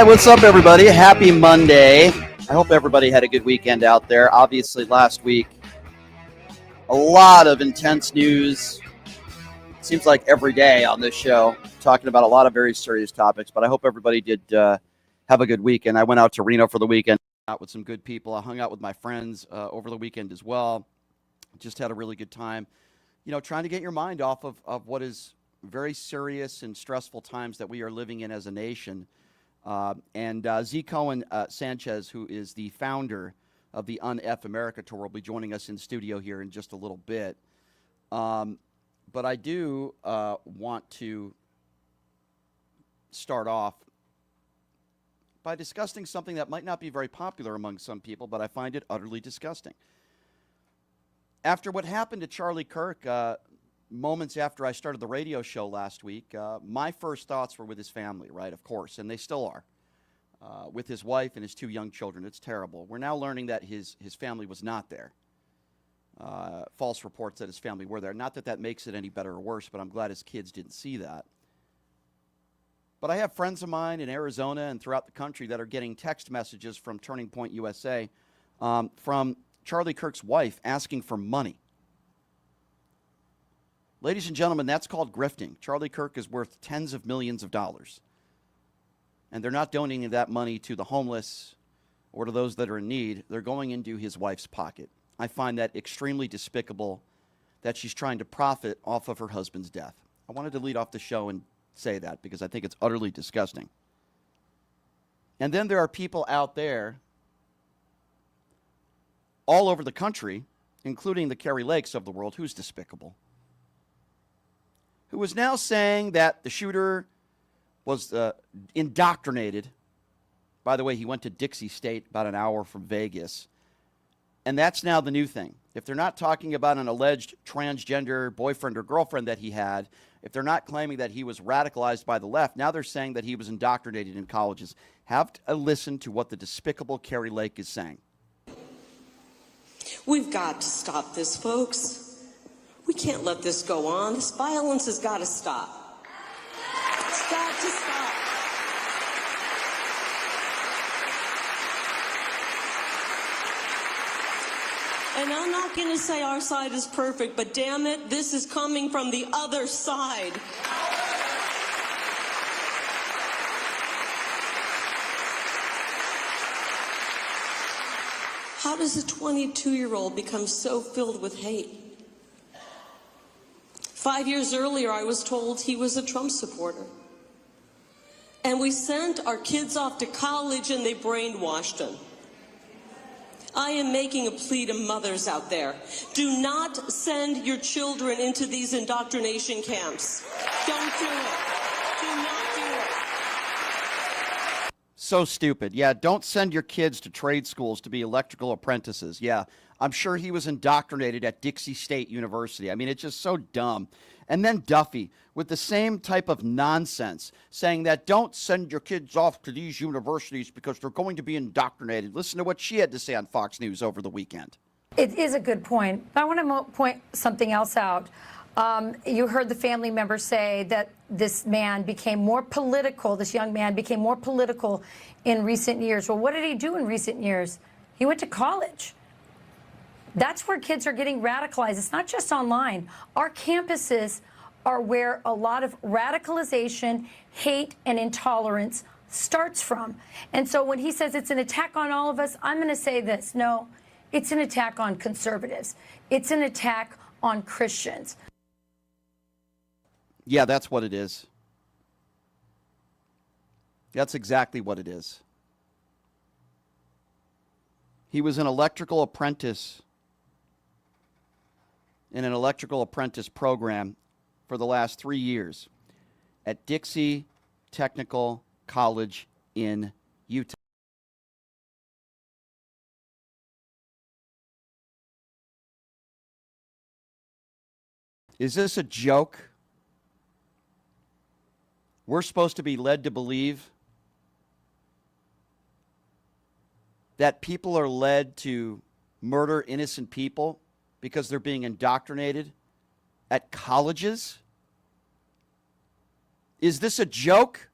right, what's up, everybody? Happy Monday. I hope everybody had a good weekend out there. Obviously, last week, a lot of intense news. It seems like every day on this show, talking about a lot of very serious topics, but I hope everybody did have a good weekend. I went out to Reno for the weekend, out with some good people. I hung out with my friends over the weekend as well. Just had a really good time, trying to get your mind off of what is very serious and stressful times that we are living in as a nation. And Z Cohen Sanchez, who is the founder of the Un-F America Tour, will be joining us in studio here in just a little bit. But I do want to start off by discussing something that might not be very popular among some people, but I find it utterly disgusting. After what happened to Charlie Kirk, moments after I started the radio show last week, my first thoughts were with his family, right, of course, and they still are, with his wife and his two young children. It's terrible. We're now learning that his family was not there. False reports that his family were there. Not that that makes it any better or worse, but I'm glad his kids didn't see that. But I have friends of mine in Arizona and throughout the country that are getting text messages from Turning Point USA from Charlie Kirk's wife asking for money. Ladies and gentlemen, that's called grifting. Charlie Kirk is worth tens of millions of dollars. And they're not donating that money to the homeless or to those that are in need. They're going into his wife's pocket. I find that extremely despicable that she's trying to profit off of her husband's death. I wanted to lead off the show and say that because I think it's utterly disgusting. And then there are people out there all over the country, including the Kerry Lakes of the world, who's despicable, who is now saying that the shooter was indoctrinated. By the way, he went to Dixie State, about an hour from Vegas. And that's now the new thing. If they're not talking about an alleged transgender boyfriend or girlfriend that he had, if they're not claiming that he was radicalized by the left, now they're saying that he was indoctrinated in colleges. Have a listen to what the despicable Kerry Lake is saying. We've got to stop this, folks. We can't let this go on. This violence has got to stop. It's got to stop. And I'm not going to say our side is perfect, but damn it, this is coming from the other side. How does a 22-year-old become so filled with hate? 5 years earlier, I was told he was a Trump supporter. And we sent our kids off to college and they brainwashed them. I am making a plea to mothers out there. Do not send your children into these indoctrination camps. Don't do it. Do not do it. So stupid. Yeah, don't send your kids to trade schools to be electrical apprentices. Yeah, I'm sure he was indoctrinated at Dixie State University. I mean, it's just so dumb. And then Duffy, with the same type of nonsense, saying that don't send your kids off to these universities because they're going to be indoctrinated. Listen to what she had to say on Fox News over the weekend. It is a good point. I want to point something else out. You heard the family member say that this man became more political, this young man became more political in recent years. Well, what did he do in recent years? He went to college. That's where kids are getting radicalized. It's not just online. Our campuses are where a lot of radicalization, hate, and intolerance starts from. And so when he says it's an attack on all of us, I'm going to say this. No, it's an attack on conservatives. It's an attack on Christians. Yeah, that's what it is. That's exactly what it is. He was an electrical apprentice in an electrical apprentice program for the last 3 years at Dixie Technical College in Utah. Is this a joke? We're supposed to be led to believe that people are led to murder innocent people because they're being indoctrinated at colleges? Is this a joke?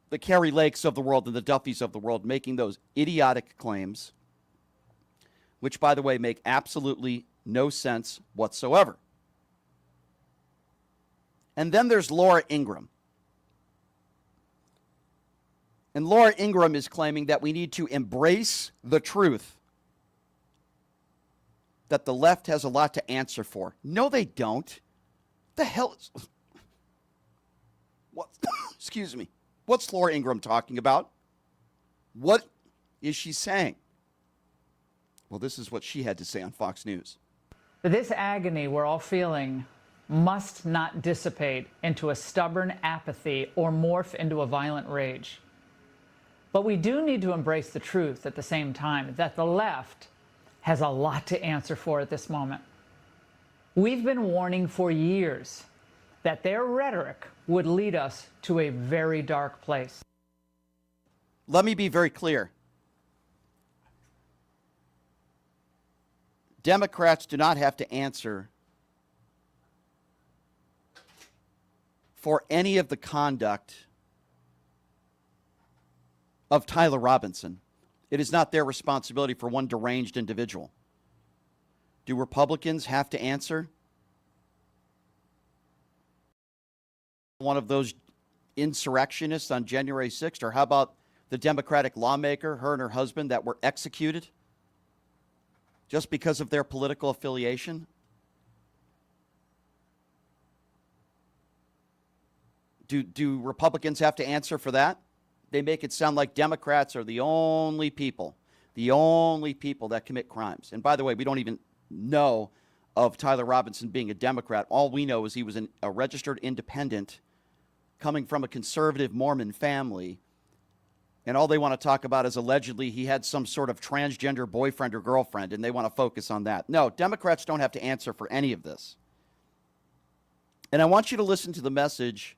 the Carrie Lakes of the world and the Duffys of the world making those idiotic claims, which, by the way, make absolutely no sense whatsoever. And then there's Laura Ingraham. And Laura Ingraham is claiming that we need to embrace the truth that the left has a lot to answer for. No, they don't. The hell is... What? Excuse me. What's Laura Ingraham talking about? What is she saying? Well, this is what she had to say on Fox News. This agony we're all feeling must not dissipate into a stubborn apathy or morph into a violent rage. But we do need to embrace the truth at the same time that the left has a lot to answer for at this moment. We've been warning for years that their rhetoric would lead us to a very dark place. Let me be very clear. Democrats do not have to answer for any of the conduct of Tyler Robinson. It is not their responsibility for one deranged individual. Do Republicans have to answer? One of those insurrectionists on January 6th? Or how about the Democratic lawmaker, her and her husband, that were executed just because of their political affiliation? Do Republicans have to answer for that? They make it sound like Democrats are the only people that commit crimes. And by the way, we don't even know of Tyler Robinson being a Democrat. All we know is he was a registered independent coming from a conservative Mormon family. And all they want to talk about is allegedly he had some sort of transgender boyfriend or girlfriend, and they want to focus on that. No, Democrats don't have to answer for any of this. And I want you to listen to the message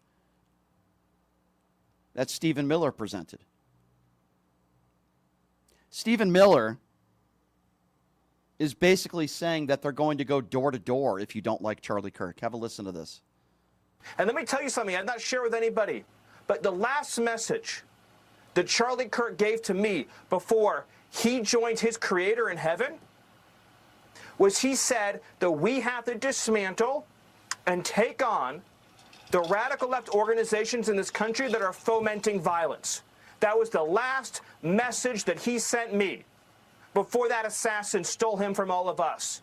that Stephen Miller presented. Stephen Miller is basically saying that they're going to go door to door if you don't like Charlie Kirk. Have a listen to this. And let me tell you something I've not shared with anybody, but the last message that Charlie Kirk gave to me before he joined his creator in heaven was he said that we have to dismantle and take on the radical left organizations in this country that are fomenting violence. That was the last message that he sent me before that assassin stole him from all of us.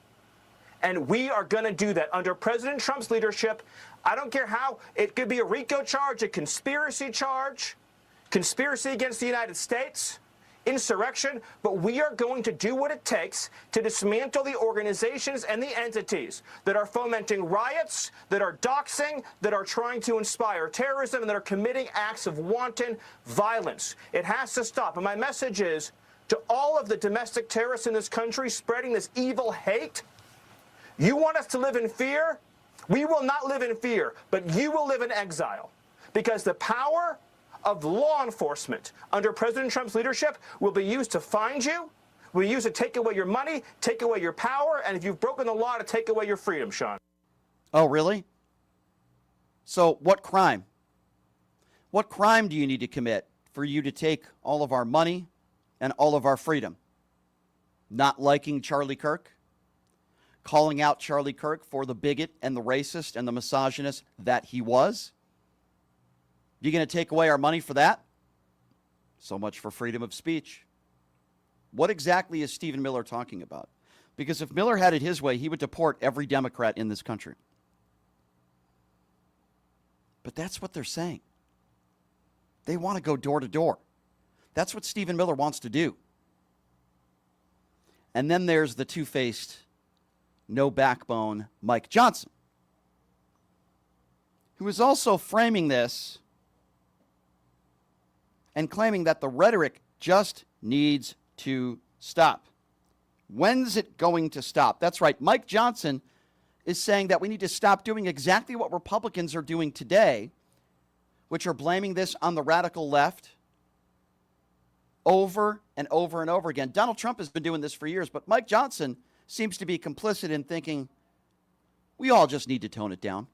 And we are going to do that under President Trump's leadership. I don't care how. It could be a RICO charge, a conspiracy charge, conspiracy against the United States, insurrection, but we are going to do what it takes to dismantle the organizations and the entities that are fomenting riots, that are doxing, that are trying to inspire terrorism, and that are committing acts of wanton violence. It has to stop. And my message is to all of the domestic terrorists in this country spreading this evil hate, you want us to live in fear? We will not live in fear, but you will live in exile. Because the power of law enforcement under President Trump's leadership will be used to find you, will be used to take away your money, take away your power, and if you've broken the law, to take away your freedom, Sean. Oh, really? So what crime? What crime do you need to commit for you to take all of our money and all of our freedom? Not liking Charlie Kirk? Calling out Charlie Kirk for the bigot and the racist and the misogynist that he was? You going to take away our money for that? So much for freedom of speech. What exactly is Stephen Miller talking about? Because if Miller had it his way, he would deport every Democrat in this country. But that's what they're saying. They want to go door to door. That's what Stephen Miller wants to do. And then there's the two-faced, no backbone Mike Johnson, who is also framing this and claiming that the rhetoric just needs to stop. When's it going to stop? That's right. Mike Johnson is saying that we need to stop doing exactly what Republicans are doing today, which are blaming this on the radical left over and over and over again. Donald Trump has been doing this for years, but Mike Johnson seems to be complicit in thinking we all just need to tone it down.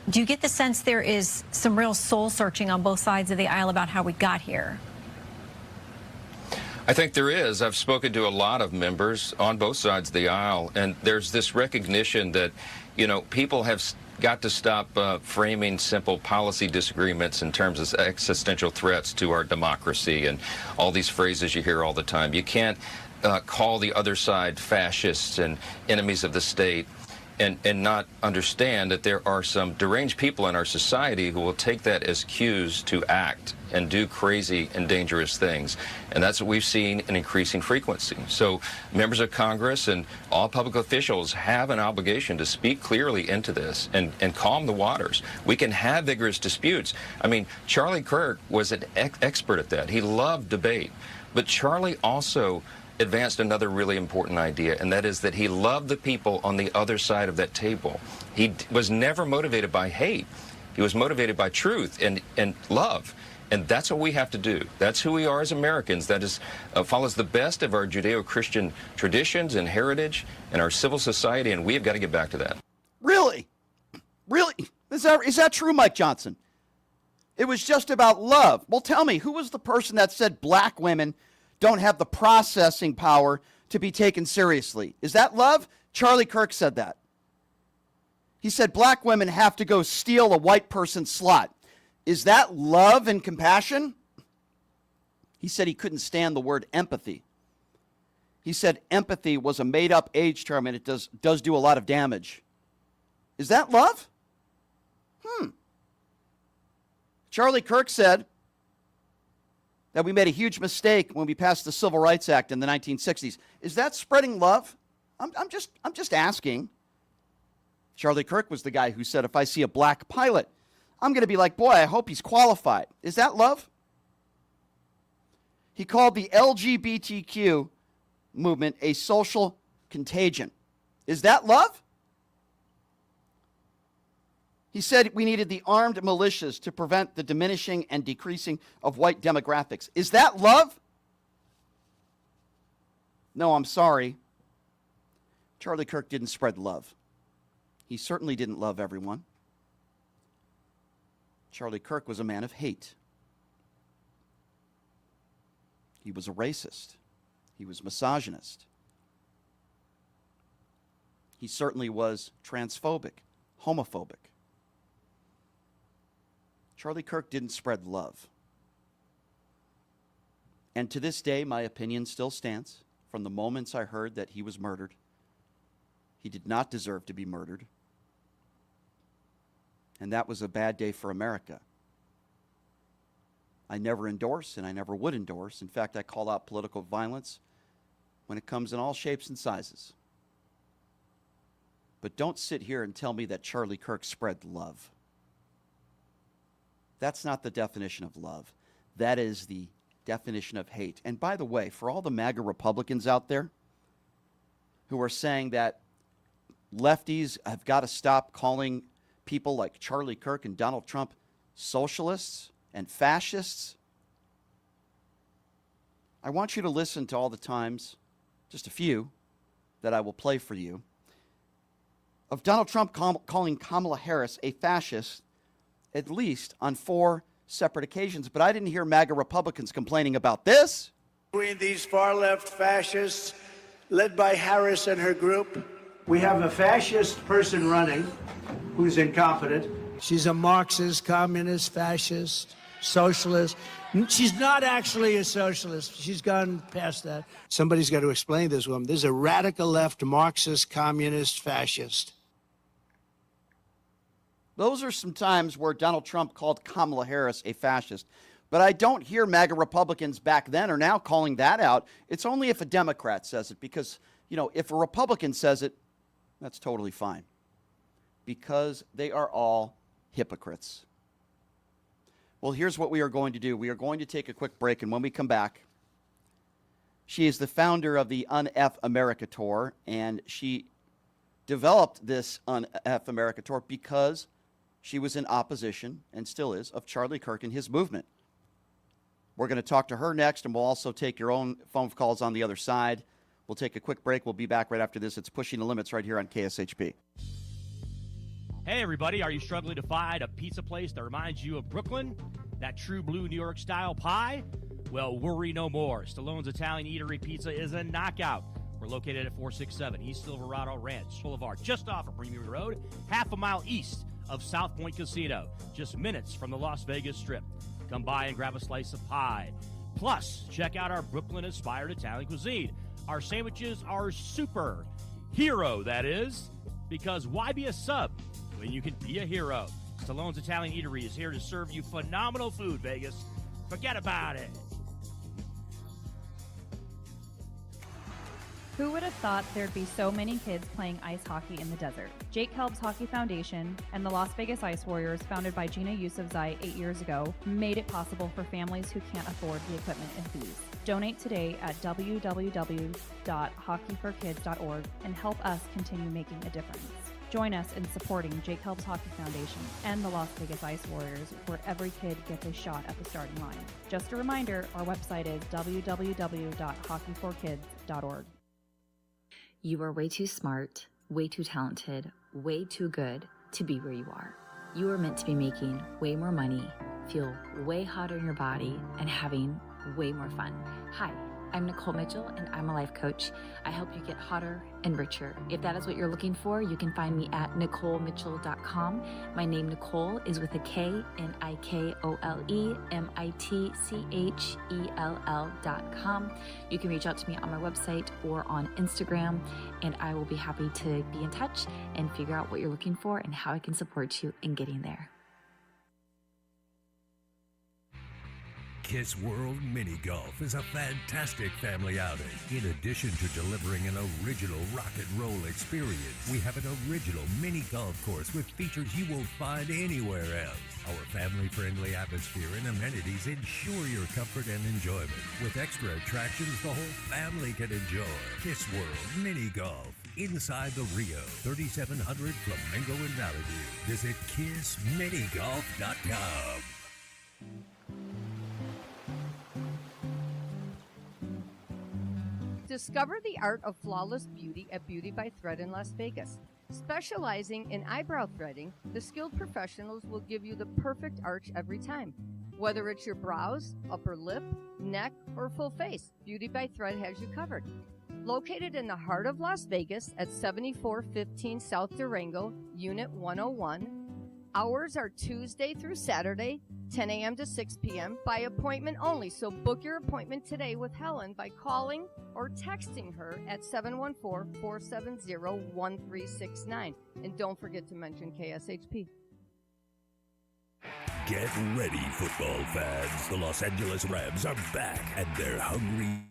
Do you get the sense there is some real soul searching on both sides of the aisle about how we got here? I think there is. I've spoken to a lot of members on both sides of the aisle, and there's this recognition that, you know, people have got to stop framing simple policy disagreements in terms of existential threats to our democracy and all these phrases you hear all the time. You can't call the other side fascists and enemies of the state and not understand that there are some deranged people in our society who will take that as cues to act and do crazy and dangerous things. And that's what we've seen in increasing frequency. So members of Congress and all public officials have an obligation to speak clearly into this and calm the waters. We can have vigorous disputes. I mean, Charlie Kirk was an expert at that. He loved debate. But Charlie also advanced another really important idea, and that is that he loved the people on the other side of that table. He was never motivated by hate. He was motivated by truth and love. And that's what we have to do. That's who we are as Americans. That is follows the best of our Judeo-Christian traditions and heritage and our civil society, and we have got to get back to that. Really? Really? Is that true, Mike Johnson? It was just about love. Well, tell me, who was the person that said black women don't have the processing power to be taken seriously? Is that love? Charlie Kirk said that. He said black women have to go steal a white person's slot. Is that love and compassion? He said he couldn't stand the word empathy. He said empathy was a made-up age term and it does do a lot of damage. Is that love? Charlie Kirk said that we made a huge mistake when we passed the Civil Rights Act in the 1960s. Is that spreading love? I'm just asking. Charlie Kirk was the guy who said, if I see a black pilot, I'm going to be like, boy, I hope he's qualified. Is that love? He called the LGBTQ movement a social contagion. Is that love? He said we needed the armed militias to prevent the diminishing and decreasing of white demographics. Is that love? No, I'm sorry. Charlie Kirk didn't spread love. He certainly didn't love everyone. Charlie Kirk was a man of hate. He was a racist. He was misogynist. He certainly was transphobic, homophobic. Charlie Kirk didn't spread love. And to this day, my opinion still stands. From the moments I heard that he was murdered, he did not deserve to be murdered. And that was a bad day for America. I never endorse, and I never would endorse. In fact, I call out political violence when it comes in all shapes and sizes. But don't sit here and tell me that Charlie Kirk spread love. That's not the definition of love. That is the definition of hate. And by the way, for all the MAGA Republicans out there who are saying that lefties have got to stop calling people like Charlie Kirk and Donald Trump socialists and fascists, I want you to listen to all the times, just a few, that I will play for you, of Donald Trump calling Kamala Harris a fascist at least on 4 separate occasions. But I didn't hear MAGA Republicans complaining about this. Between these far-left fascists led by Harris and her group, we have a fascist person running who's incompetent. She's a Marxist, communist, fascist, socialist. She's not actually a socialist. She's gone past that. Somebody's got to explain this woman. This is a radical left Marxist, communist, fascist. Those are some times where Donald Trump called Kamala Harris a fascist. But I don't hear MAGA Republicans back then or now calling that out. It's only if a Democrat says it, because, you know, if a Republican says it, that's totally fine. Because they are all hypocrites. Well, here's what we are going to do. We are going to take a quick break, and when we come back, she is the founder of the Un-F America Tour, and she developed this Un-F America Tour because she was in opposition, and still is, of Charlie Kirk and his movement. We're going to talk to her next, and we'll also take your own phone calls on the other side. We'll take a quick break. We'll be back right after this. It's Pushing the Limits right here on KSHP. Hey everybody, are you struggling to find a pizza place that reminds you of Brooklyn? That true blue New York style pie? Well, worry no more. Stallone's Italian Eatery Pizza is a knockout. We're located at 467 East Silverado Ranch Boulevard, just off of Premier Road, half a mile east of South Point Casino, just minutes from the Las Vegas Strip. Come by and grab a slice of pie. Plus, check out our Brooklyn-inspired Italian cuisine. Our sandwiches are super. Hero, that is. Because why be a sub when you can be a hero? Stallone's Italian Eatery is here to serve you phenomenal food, Vegas. Forget about it. Who would have thought there'd be so many kids playing ice hockey in the desert? Jake Helb's Hockey Foundation and the Las Vegas Ice Warriors, founded by Gina Yusufzai 8 years ago, made it possible for families who can't afford the equipment and fees. Donate today at www.hockeyforkids.org and help us continue making a difference. Join us in supporting Jake Helb's Hockey Foundation and the Las Vegas Ice Warriors, where every kid gets a shot at the starting line. Just a reminder, our website is www.hockeyforkids.org. You are way too smart, way too talented, way too good to be where you are. You are meant to be making way more money, feel way hotter in your body, and having way more fun. Hi, I'm Nicole Mitchell, and I'm a life coach. I help you get hotter and richer. If that is what you're looking for, you can find me at NicoleMitchell.com. My name, Nicole, is with a K, NicoleMitchell.com. You can reach out to me on my website or on Instagram, and I will be happy to be in touch and figure out what you're looking for and how I can support you in getting there. Kiss World Mini Golf is a fantastic family outing. In addition to delivering an original rock and roll experience, we have an original mini golf course with features you won't find anywhere else. Our family-friendly atmosphere and amenities ensure your comfort and enjoyment. With extra attractions the whole family can enjoy. Kiss World Mini Golf, inside the Rio, 3700 Flamingo in Valley View. Visit kissminigolf.com. Discover the art of flawless beauty at Beauty by Thread in Las Vegas. Specializing in eyebrow threading, the skilled professionals will give you the perfect arch every time. Whether it's your brows, upper lip, neck, or full face, Beauty by Thread has you covered. Located in the heart of Las Vegas at 7415 South Durango, Unit 101. Hours are Tuesday through Saturday, 10 a.m. to 6 p.m. by appointment only. So book your appointment today with Helen by calling or texting her at 714-470-1369. And don't forget to mention KSHP. Get ready, football fans. The Los Angeles Rams are back, and they're hungry.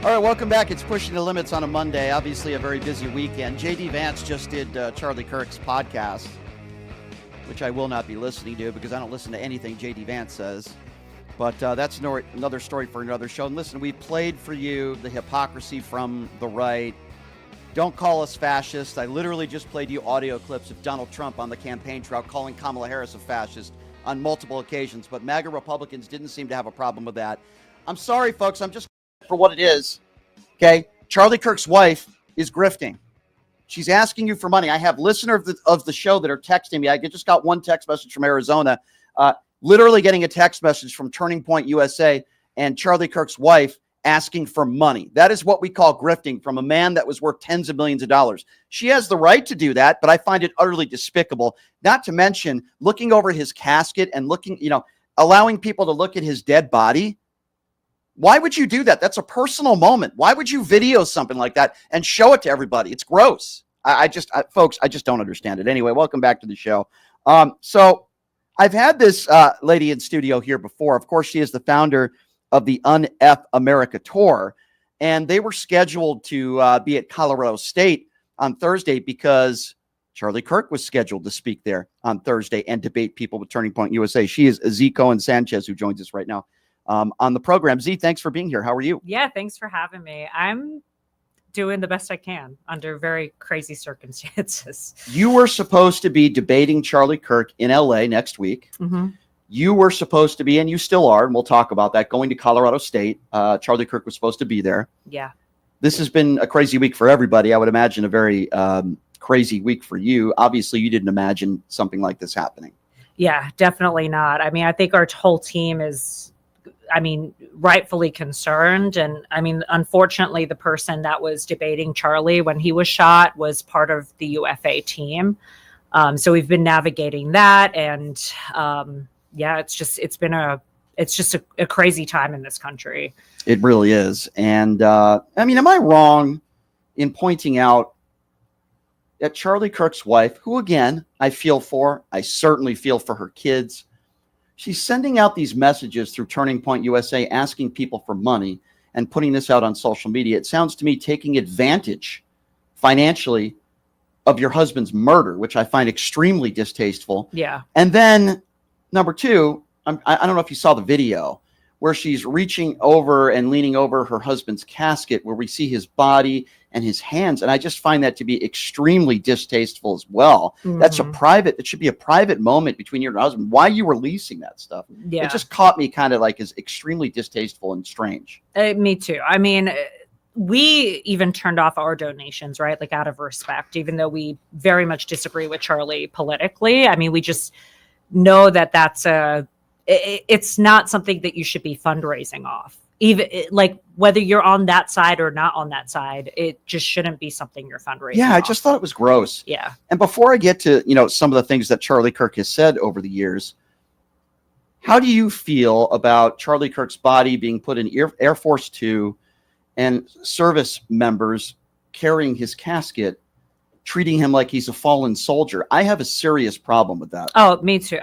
All right, welcome back. It's Pushing the Limits on a Monday. Obviously, a very busy weekend. J.D. Vance just did Charlie Kirk's podcast, which I will not be listening to because I don't listen to anything J.D. Vance says. But that's another story for another show. And listen, we played for you the hypocrisy from the right. Don't call us fascists. I literally just played you audio clips of Donald Trump on the campaign trail calling Kamala Harris a fascist on multiple occasions. But MAGA Republicans didn't seem to have a problem with that. I'm sorry, folks. I'm just for what it is. Okay, Charlie Kirk's wife is grifting. She's asking you for money. I have listeners of the show that are texting me. I just got one text message from Arizona, literally getting a text message from Turning Point USA, and Charlie Kirk's wife asking for money. That is what we call grifting from a man that was worth tens of millions of dollars. She has the right to do that, but I find it utterly despicable. Not to mention looking over his casket and allowing people to look at his dead body. Why would you do that? That's a personal moment. Why would you video something like that and show it to everybody? It's gross. Folks, I just don't understand it. Anyway, welcome back to the show. So I've had this lady in studio here before. Of course, she is the founder of the Un-F America tour, and they were scheduled to be at Colorado State on Thursday because Charlie Kirk was scheduled to speak there on Thursday and debate people with Turning Point USA. She is Z Cohen Sanchez, who joins us right now on the program. Z, thanks for being here. How are you? Yeah, thanks for having me. I'm doing the best I can under very crazy circumstances. You were supposed to be debating Charlie Kirk in LA next week. Mm-hmm. You were supposed to be, and you still are, and we'll talk about that, going to Colorado State. Charlie Kirk was supposed to be there. Yeah. This has been a crazy week for everybody. I would imagine a very crazy week for you. Obviously, you didn't imagine something like this happening. Yeah, definitely not. I mean, I think our whole team is, rightfully concerned. And unfortunately, the person that was debating Charlie when he was shot was part of the UFA team. So we've been navigating that. And it's just a crazy time in this country. It really is. And am I wrong in pointing out that Charlie Kirk's wife, who again, I certainly feel for her kids. She's sending out these messages through Turning Point USA, asking people for money and putting this out on social media. It sounds to me taking advantage financially of your husband's murder, which I find extremely distasteful. Yeah. And then number two, I don't know if you saw the video where she's reaching over and leaning over her husband's casket where we see his body and his hands. And I just find that to be extremely distasteful as well. Mm-hmm. It should be a private moment between you and your husband. Why are you releasing that stuff? Yeah. It just caught me kind of like as extremely distasteful and strange. Me too. We even turned off our donations, right? Like out of respect, even though we very much disagree with Charlie politically. We just know that it's not something that you should be fundraising off. Even like whether you're on that side or not on that side, it just shouldn't be something you're fundraising. Yeah, I off. just thought it was gross. Yeah. And before I get to, some of the things that Charlie Kirk has said over the years, how do you feel about Charlie Kirk's body being put in Air Force Two and service members carrying his casket, treating him like he's a fallen soldier? I have a serious problem with that. Oh, me too.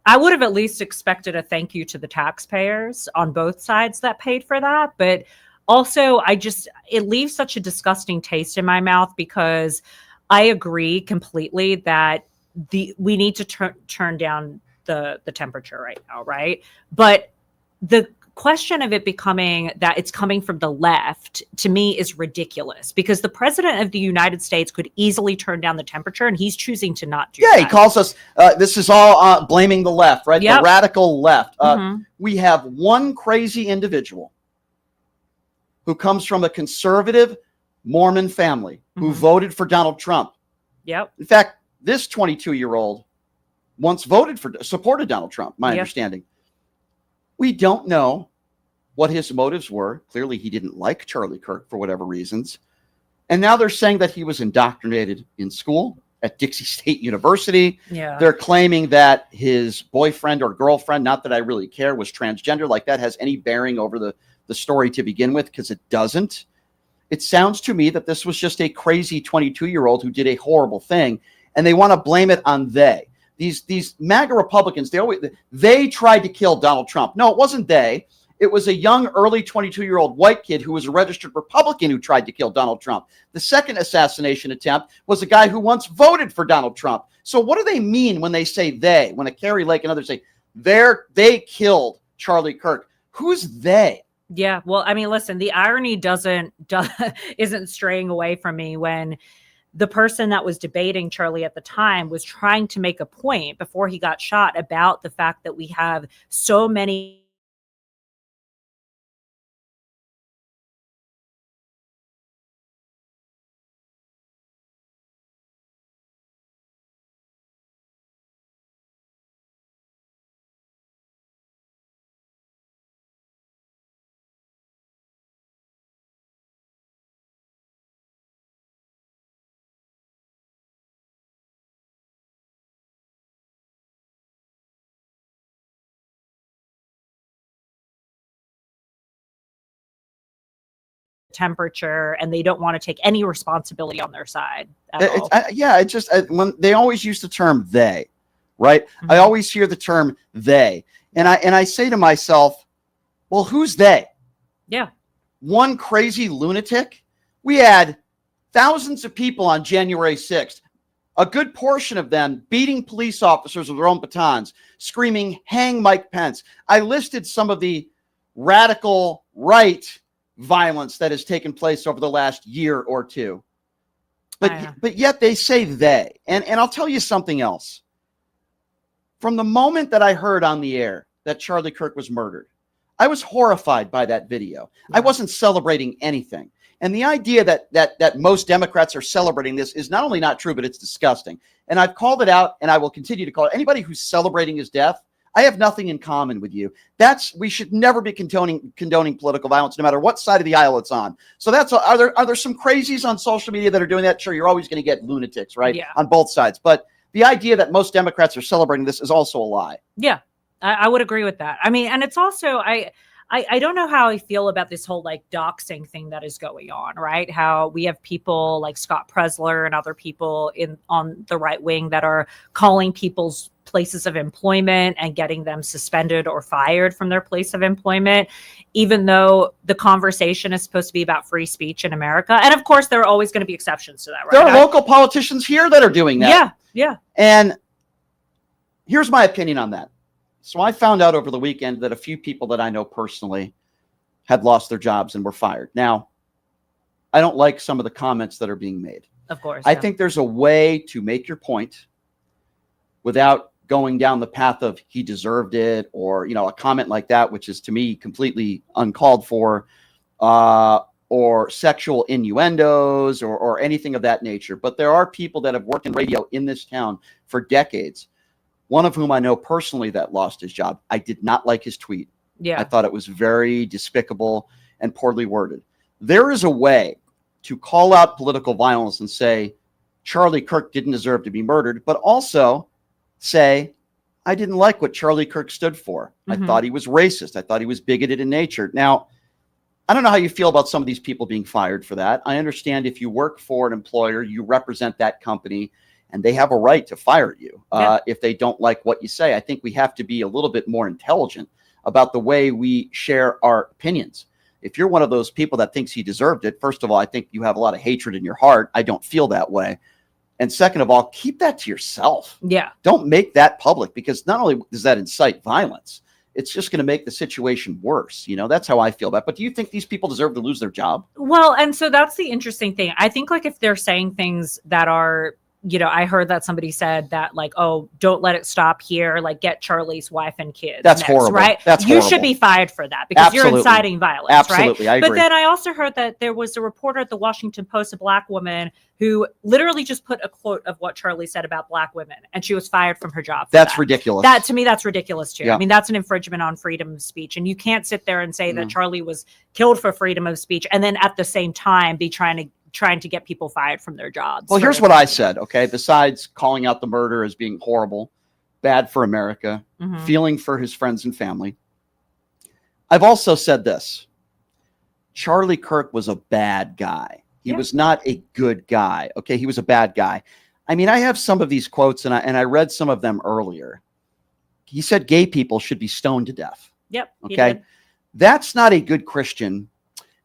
I would have at least expected a thank you to the taxpayers on both sides that paid for that. But also, it leaves such a disgusting taste in my mouth because I agree completely that we need to turn down the temperature right now, right? But the question of it becoming that it's coming from the left to me is ridiculous because the president of the United States could easily turn down the temperature and he's choosing to not do that. Yeah, he calls us, this is all blaming the left, right? Yep. The radical left. We have one crazy individual who comes from a conservative Mormon family who voted for Donald Trump. Yep. In fact, this 22-year-old once supported Donald Trump, my understanding. We don't know what his motives were. Clearly, he didn't like Charlie Kirk for whatever reasons. And now they're saying that he was indoctrinated in school at Dixie State University. Yeah. They're claiming that his boyfriend or girlfriend, not that I really care, was transgender. Like that has any bearing over the story to begin with, because it doesn't. It sounds to me that this was just a crazy 22-year-old who did a horrible thing, and they want to blame it on they. These MAGA Republicans, they tried to kill Donald Trump. No, it wasn't they. It was a young, early 22-year-old white kid who was a registered Republican who tried to kill Donald Trump. The second assassination attempt was a guy who once voted for Donald Trump. So what do they mean when they say they? When a Carrie Lake and others say they killed Charlie Kirk? Who's they? Yeah, well, listen, the irony isn't straying away from me when the person that was debating Charlie at the time was trying to make a point before he got shot about the fact that we have so many temperature, and they don't want to take any responsibility on their side at all. When they always use the term they, right? Mm-hmm. I always hear the term they, and I say to myself, well, who's they? Yeah. One crazy lunatic? We had thousands of people on January 6th, a good portion of them beating police officers with their own batons, screaming, hang Mike Pence. I listed some of the radical right violence that has taken place over the last year or two. But yet they say they. And I'll tell you something else. From the moment that I heard on the air that Charlie Kirk was murdered, I was horrified by that video. I wasn't celebrating anything. And the idea that most Democrats are celebrating this is not only not true, but it's disgusting. And I've called it out, and I will continue to call it. Anybody who's celebrating his death, I have nothing in common with you. We should never be condoning political violence, no matter what side of the aisle it's on. So are there some crazies on social media that are doing that? Sure, you're always going to get lunatics, right? Yeah. On both sides. But the idea that most Democrats are celebrating this is also a lie. Yeah, I would agree with that. I mean, and it's also, I don't know how I feel about this whole like doxing thing that is going on, right? How we have people like Scott Presler and other people on the right wing that are calling people's places of employment and getting them suspended or fired from their place of employment, even though the conversation is supposed to be about free speech in America. And of course, there are always going to be exceptions to that, right? There are local politicians here that are doing that. Yeah. And here's my opinion on that. So I found out over the weekend that a few people that I know personally had lost their jobs and were fired. Now, I don't like some of the comments that are being made. Of course. I think there's a way to make your point without going down the path of he deserved it, or, a comment like that, which is to me completely uncalled for, or sexual innuendos or anything of that nature. But there are people that have worked in radio in this town for decades. One of whom I know personally that lost his job. I did not like his tweet. Yeah. I thought it was very despicable and poorly worded. There is a way to call out political violence and say, Charlie Kirk didn't deserve to be murdered, but also say, I didn't like what Charlie Kirk stood for. Mm-hmm. I thought he was racist. I thought he was bigoted in nature. Now, I don't know how you feel about some of these people being fired for that. I understand if you work for an employer, you represent that company, and they have a right to fire you if they don't like what you say. I think we have to be a little bit more intelligent about the way we share our opinions. If you're one of those people that thinks he deserved it, first of all, I think you have a lot of hatred in your heart. I don't feel that way. And second of all, keep that to yourself. Yeah. Don't make that public, because not only does that incite violence, it's just going to make the situation worse. That's how I feel about it. But do you think these people deserve to lose their job? Well, and so that's the interesting thing. I think like if they're saying things that are, I heard that somebody said that like, oh, don't let it stop here. Like get Charlie's wife and kids. That's next, horrible. Right? That's you horrible. should be fired for that because you're inciting violence. Absolutely. Right? I agree. But then I also heard that there was a reporter at the Washington Post, a Black woman, who literally just put a quote of what Charlie said about Black women, and she was fired from her job. That's ridiculous. That to me, that's ridiculous too. Yeah. I mean, that's an infringement on freedom of speech. And you can't sit there and say that Charlie was killed for freedom of speech and then at the same time be trying to get people fired from their jobs. Well, here's what I said, okay? Besides calling out the murder as being horrible, bad for America, feeling for his friends and family, I've also said this. Charlie Kirk was a bad guy. He was not a good guy, okay? He was a bad guy. I mean, I have some of these quotes, and I read some of them earlier. He said gay people should be stoned to death. Yep. Okay? That's not a good Christian.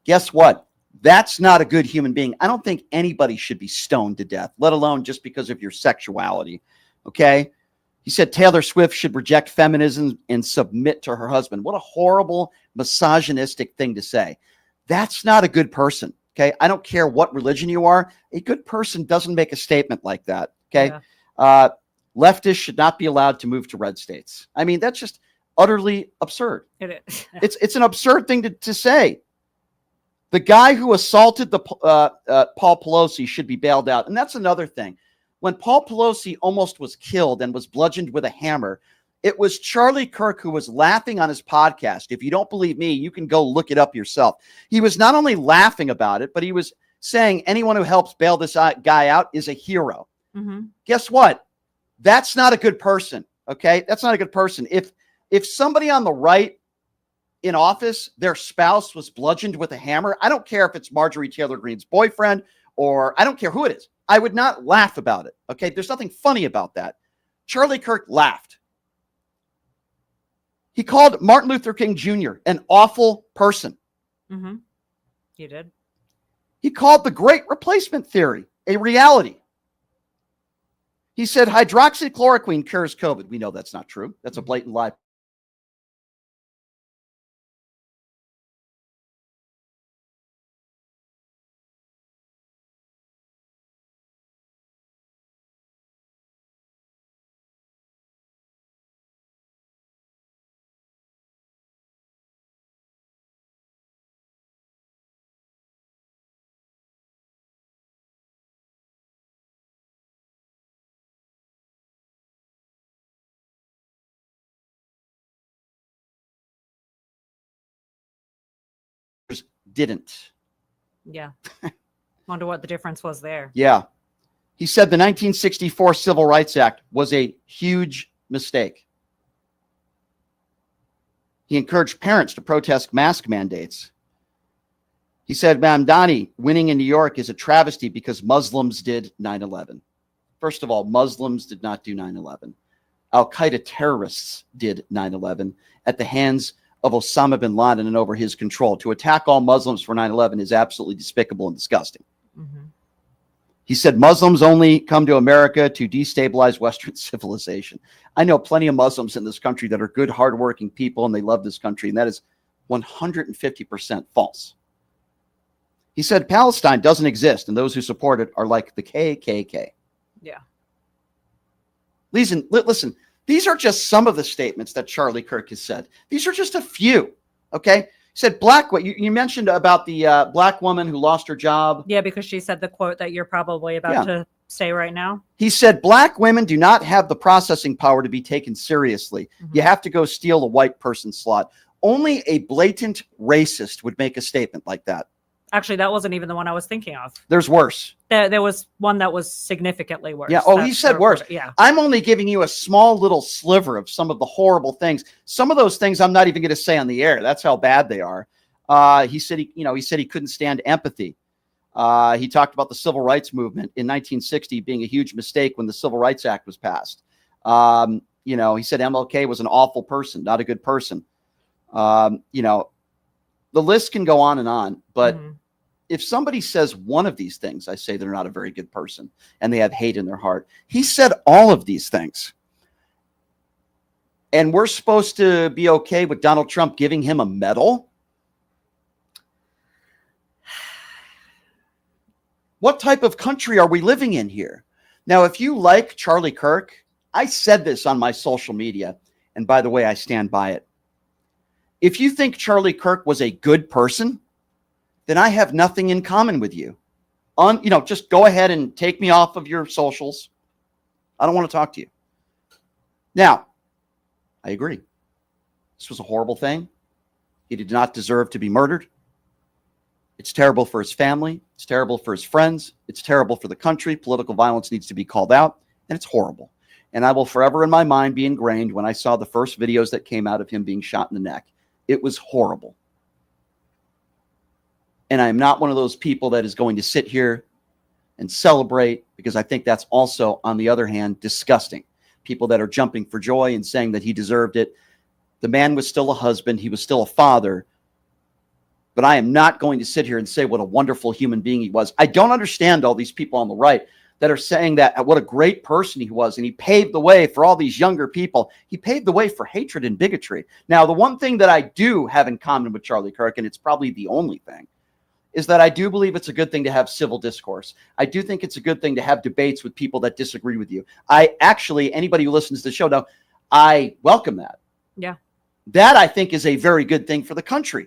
Guess what? That's not a good human being. I don't think anybody should be stoned to death, let alone just because of your sexuality. Okay? He said Taylor Swift should reject feminism and submit to her husband. What a horrible, misogynistic thing to say. That's not a good person. Okay? I don't care what religion you are. A good person doesn't make a statement like that. Okay? Yeah. Leftists should not be allowed to move to red states. I mean, that's just utterly absurd. It is. It's an absurd thing to say. The guy who assaulted Paul Pelosi should be bailed out. And that's another thing. When Paul Pelosi almost was killed and was bludgeoned with a hammer, it was Charlie Kirk who was laughing on his podcast. If you don't believe me, you can go look it up yourself. He was not only laughing about it, but he was saying anyone who helps bail this guy out is a hero. Mm-hmm. Guess what? That's not a good person. Okay? That's not a good person. If somebody on the right in office, their spouse was bludgeoned with a hammer, I don't care if it's Marjorie Taylor Greene's boyfriend or I don't care who it is. I would not laugh about it. Okay. There's nothing funny about that. Charlie Kirk laughed. He called Martin Luther King Jr. an awful person. Mm-hmm. You did. He called the Great Replacement Theory a reality. He said hydroxychloroquine cures COVID. We know that's not true. That's a blatant lie. Didn't. Yeah. Wonder what the difference was there. Yeah. He said the 1964 Civil Rights Act was a huge mistake. He encouraged parents to protest mask mandates. He said, Mamdani winning in New York is a travesty because Muslims did 9/11. First of all, Muslims did not do 9/11. Al-Qaeda terrorists did 9/11 at the hands of Osama bin Laden and over his control. To attack all Muslims for 9/11 is absolutely despicable and disgusting. Mm-hmm. He said Muslims only come to America to destabilize Western civilization. I know plenty of Muslims in this country that are good, hardworking people, and they love this country, and that is 150% false. He said Palestine doesn't exist, and those who support it are like the KKK. Yeah. Listen, these are just some of the statements that Charlie Kirk has said. These are just a few, okay? He said you mentioned about the black woman who lost her job. Yeah, because she said the quote that you're probably about to say right now. He said black women do not have the processing power to be taken seriously. Mm-hmm. You have to go steal a white person's slot. Only a blatant racist would make a statement like that. Actually, that wasn't even the one I was thinking of. There's worse. There was one that was significantly worse. Yeah. Oh, he said worse. Yeah. I'm only giving you a small little sliver of some of the horrible things. Some of those things I'm not even going to say on the air. That's how bad they are. He said he couldn't stand empathy. He talked about the civil rights movement in 1960 being a huge mistake when the Civil Rights Act was passed. He said MLK was an awful person, not a good person. The list can go on, but if somebody says one of these things, I say they're not a very good person and they have hate in their heart. He said all of these things. And we're supposed to be okay with Donald Trump giving him a medal? What type of country are we living in here? Now, if you like Charlie Kirk, I said this on my social media, and by the way, I stand by it. If you think Charlie Kirk was a good person, then I have nothing in common with you. Just go ahead and take me off of your socials. I don't want to talk to you. Now, I agree. This was a horrible thing. He did not deserve to be murdered. It's terrible for his family. It's terrible for his friends. It's terrible for the country. Political violence needs to be called out, and it's horrible. And I will forever in my mind be ingrained when I saw the first videos that came out of him being shot in the neck. It was horrible. And I am not one of those people that is going to sit here and celebrate, because I think that's also, on the other hand, disgusting. People that are jumping for joy and saying that he deserved it. The man was still a husband. He was still a father. But I am not going to sit here and say what a wonderful human being he was. I don't understand all these people on the right that are saying that what a great person he was, and he paved the way for all these younger people. He paved the way for hatred and bigotry. Now, the one thing that I do have in common with Charlie Kirk, and it's probably the only thing, is that I do believe it's a good thing to have civil discourse. I do think it's a good thing to have debates with people that disagree with you. Anybody who listens to the show, I welcome that. Yeah. That, I think, is a very good thing for the country.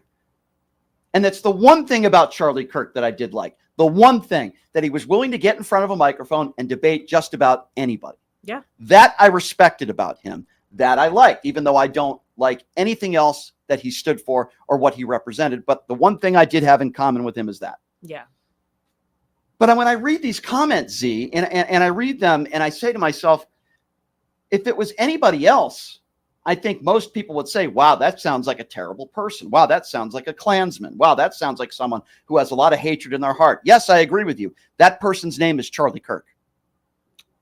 And that's the one thing about Charlie Kirk that I did like. The one thing, that he was willing to get in front of a microphone and debate just about anybody. Yeah. That I respected about him. That I liked, even though I don't like anything else that he stood for or what he represented. But the one thing I did have in common with him is that. Yeah. But when I read these comments, Z, and I read them and I say to myself, if it was anybody else, I think most people would say, wow, that sounds like a terrible person. Wow, that sounds like a Klansman. Wow, that sounds like someone who has a lot of hatred in their heart. Yes, I agree with you. That person's name is Charlie Kirk.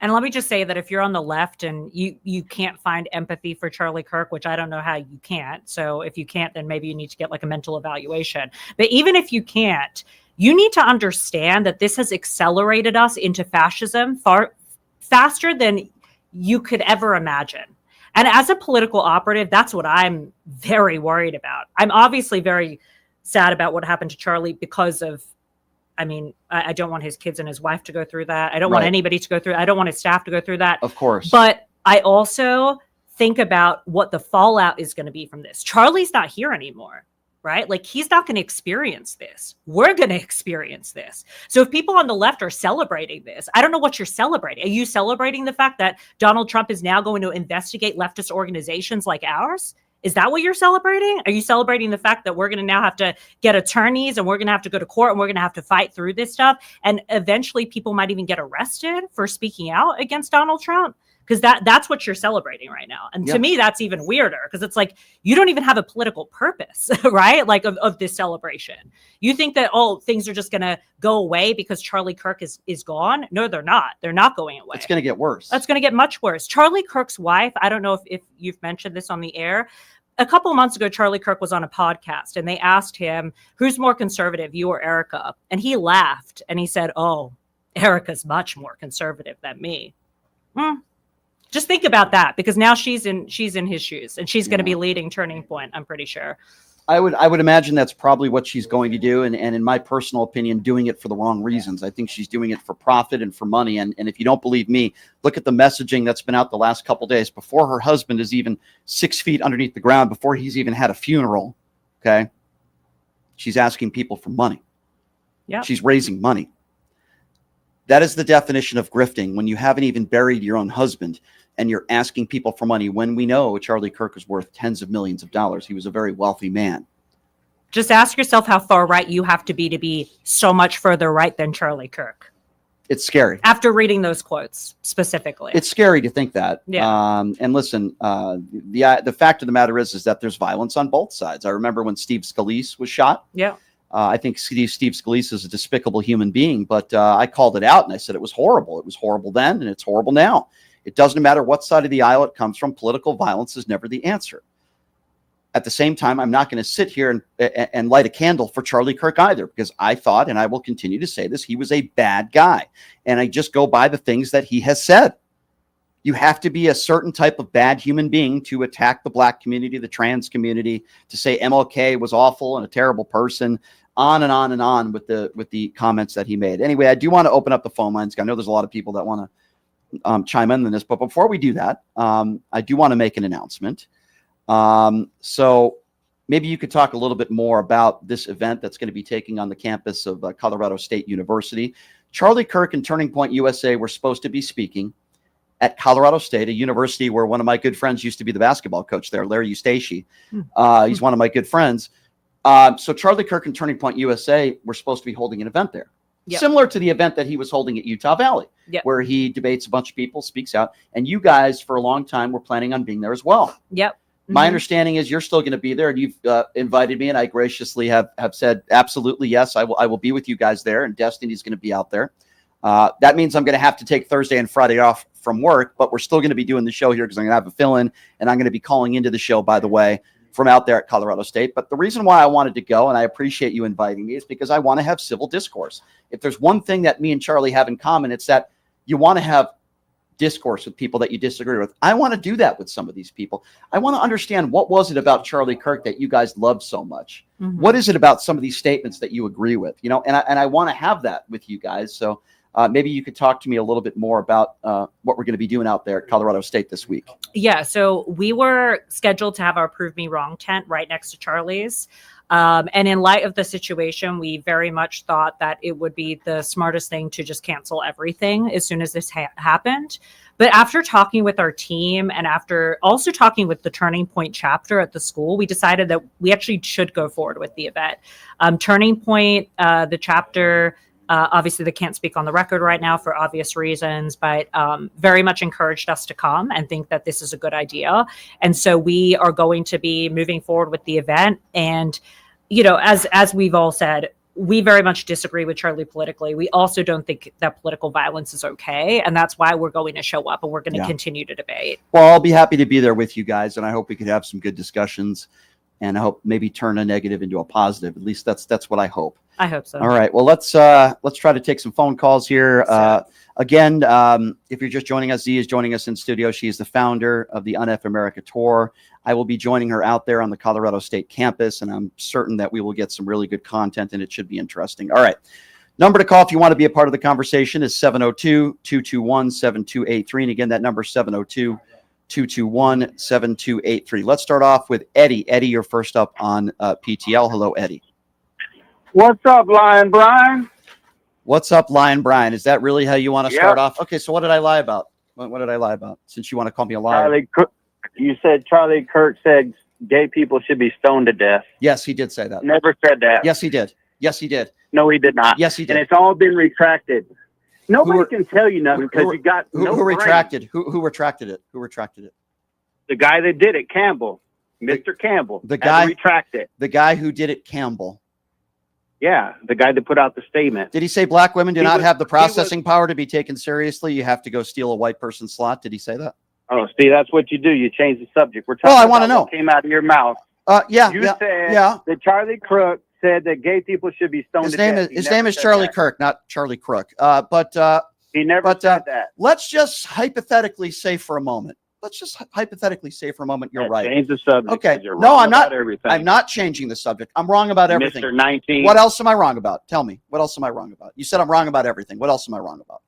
And let me just say that if you're on the left and you can't find empathy for Charlie Kirk, which I don't know how you can't. So if you can't, then maybe you need to get like a mental evaluation. But even if you can't, you need to understand that this has accelerated us into fascism far faster than you could ever imagine. And as a political operative, that's what I'm very worried about. I'm obviously very sad about what happened to Charlie because of, I mean, I don't want his kids and his wife to go through that. I don't want anybody to go through. I don't want his staff to go through that. Of course. But I also think about what the fallout is going to be from this. Charlie's not here anymore, right? Like, he's not going to experience this. We're going to experience this. So if people on the left are celebrating this, I don't know what you're celebrating. Are you celebrating the fact that Donald Trump is now going to investigate leftist organizations like ours? Is that what you're celebrating? Are you celebrating the fact that we're going to now have to get attorneys and we're going to have to go to court and we're going to have to fight through this stuff? And eventually people might even get arrested for speaking out against Donald Trump? Because that's what you're celebrating right now. And to me, that's even weirder because it's like, you don't even have a political purpose, right? Like of this celebration. You think that, oh, things are just going to go away because Charlie Kirk is gone? No, they're not. They're not going away. It's going to get worse. That's going to get much worse. Charlie Kirk's wife, I don't know if you've mentioned this on the air. A couple of months ago, Charlie Kirk was on a podcast and they asked him, who's more conservative, you or Erica? And he laughed and he said, oh, Erica's much more conservative than me. Just think about that, because now she's in his shoes and she's going to be leading Turning Point, I'm pretty sure. I would imagine that's probably what she's going to do. And in my personal opinion, doing it for the wrong reasons. I think she's doing it for profit and for money. And if you don't believe me, look at the messaging that's been out the last couple of days before her husband is even 6 feet underneath the ground, before he's even had a funeral. Okay. She's asking people for money. Yeah. She's raising money. That is the definition of grifting, when you haven't even buried your own husband and you're asking people for money, when we know Charlie Kirk is worth tens of millions of dollars. He was a very wealthy man. Just ask yourself how far right you have to be so much further right than Charlie Kirk. It's scary. After reading those quotes specifically. It's scary to think that. Yeah. And listen, the fact of the matter is that there's violence on both sides. I remember when Steve Scalise was shot. Yeah. I think Steve Scalise is a despicable human being, but I called it out and I said it was horrible. It was horrible then and it's horrible now. It doesn't matter what side of the aisle it comes from. Political violence is never the answer. At the same time, I'm not going to sit here and light a candle for Charlie Kirk either, because I thought, and I will continue to say this, he was a bad guy. And I just go by the things that he has said. You have to be a certain type of bad human being to attack the black community, the trans community, to say MLK was awful and a terrible person, on and on and on with the comments that he made. Anyway, I do want to open up the phone lines. I know there's a lot of people that want to chime in on this, but before we do that, I do want to make an announcement. So maybe you could talk a little bit more about this event that's going to be taking on the campus of Colorado State University. Charlie Kirk and Turning Point USA were supposed to be speaking at Colorado State, a university where one of my good friends used to be the basketball coach there, Larry Eustache. He's one of my good friends. So Charlie Kirk and Turning Point USA were supposed to be holding an event there. Yep. Similar to the event that he was holding at Utah Valley, where he debates a bunch of people, speaks out. And you guys, for a long time, were planning on being there as well. Yep. My understanding is you're still going to be there, and you've invited me, and I graciously have said, absolutely, yes, I will be with you guys there, and Destiny's going to be out there. That means I'm going to have to take Thursday and Friday off from work, but we're still going to be doing the show here because I'm going to have a fill-in, and I'm going to be calling into the show, by the way, from out there at Colorado State. But the reason why I wanted to go, and I appreciate you inviting me, is because I want to have civil discourse. If there's one thing that me and Charlie have in common, it's that you want to have discourse with people that you disagree with. I want to do that with some of these people. I want to understand, what was it about Charlie Kirk that you guys love so much? What is it about some of these statements that you agree with? You know, and I want to have that with you guys. So maybe you could talk to me a little bit more about what we're going to be doing out there at Colorado State this week. Yeah, so we were scheduled to have our Prove Me Wrong tent right next to Charlie's. And in light of the situation, we very much thought that it would be the smartest thing to just cancel everything as soon as this happened. But after talking with our team and after also talking with the Turning Point chapter at the school, we decided that we actually should go forward with the event. Turning Point, the chapter, Obviously, they can't speak on the record right now for obvious reasons, but very much encouraged us to come and think that this is a good idea. And so we are going to be moving forward with the event. And, you know, as we've all said, we very much disagree with Charlie politically. We also don't think that political violence is okay. And that's why we're going to show up and we're going to continue to debate. Well, I'll be happy to be there with you guys. And I hope we could have some good discussions. And I hope maybe turn a negative into a positive. At least that's what I hope. I hope so. All right. Well, let's try to take some phone calls here. Again, if you're just joining us, Z is joining us in studio. She is the founder of the UNF America Tour. I will be joining her out there on the Colorado State campus, and I'm certain that we will get some really good content, and it should be interesting. All right. Number to call if you want to be a part of the conversation is 702-221-7283. And again, that number is 702-221-7283. Let's start off with Eddie. Eddie, you're first up on PTL. Hello, Eddie. What's up, Lion Brian? What's up, Lion Brian? Is that really how you want to start off? Okay, so what did I lie about? What did I lie about? Since you want to call me a liar. You said Charlie Kirk said gay people should be stoned to death. Yes, he did say that. Never said that. Yes, he did. Yes, he did. No, he did not. Yes, he did. And it's all been retracted. Nobody can tell you nothing because you got who retracted? Who retracted it? Who retracted it? The guy that did it, Campbell, Mr. Campbell. The guy retracted it. The guy who did it, Campbell. Yeah, the guy that put out the statement. Did he say black women do not have the processing power to be taken seriously? You have to go steal a white person's slot. Did he say that? Oh, see, that's what you do. You change the subject. We're talking I want to know. What came out of your mouth. You said that Charlie Kirk said that gay people should be stoned to death. His name is Charlie Kirk, not Charlie Crook. But he never said that. Let's just hypothetically say for a moment. You're right. Change the subject. Okay. You're No, wrong I'm not. about everything. I'm not changing the subject. I'm wrong about everything. Mr. 19. What else am I wrong about? Tell me. What else am I wrong about? You said I'm wrong about everything. What else am I wrong about?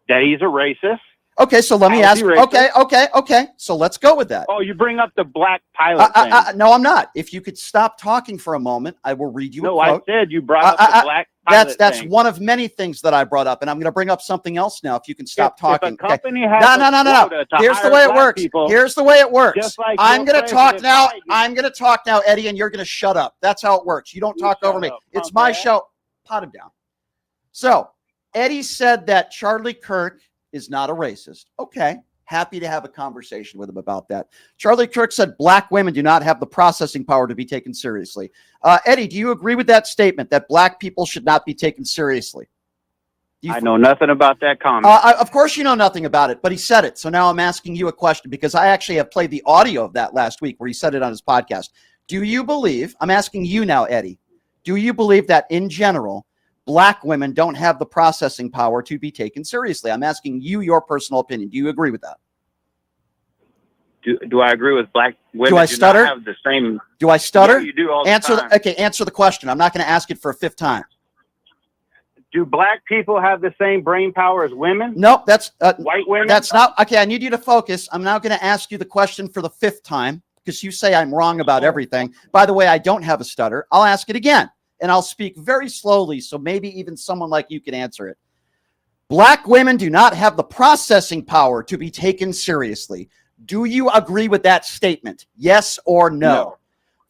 That he's a racist. Okay, so let me ask. Okay. So let's go with that. Oh, you bring up the black pilot thing. No, I'm not. If you could stop talking for a moment, I will read you a quote. I said you brought up the black pilot That's thing. one of many things that I brought up, and I'm going to bring up something else now. If you can stop talking. If a company has no. Here's the way it works. Here's the way it works. Just like I'm going to talk now. Biden. I'm going to talk now, Eddie, and you're going to shut up. That's how it works. You don't talk over me. It's my show. Pot him down. So Eddie said that Charlie Kirk is not a racist. Okay. Happy to have a conversation with him about that. Charlie Kirk said black women do not have the processing power to be taken seriously. Eddie, do you agree with that statement that black people should not be taken seriously? I know nothing about that comment. Of course you know nothing about it, but he said it. So now I'm asking you a question because I actually have played the audio of that last week where he said it on his podcast. Do you believe, I'm asking you now, Eddie, do you believe that in general, black women don't have the processing power to be taken seriously? I'm asking you your personal opinion. Do you agree with that? Do I agree with black women? Do I stutter? Not have the same. Do I stutter? Yeah, you do all the answer time. Answer the question. I'm not going to ask it for a fifth time. Do black people have the same brain power as women? Nope. That's white women. That's not okay. I need you to focus. I'm now going to ask you the question for the fifth time because you say I'm wrong about everything. By the way, I don't have a stutter. I'll ask it again. And I'll speak very slowly, so maybe even someone like you can answer it. Black women do not have the processing power to be taken seriously. Do you agree with that statement? Yes or no?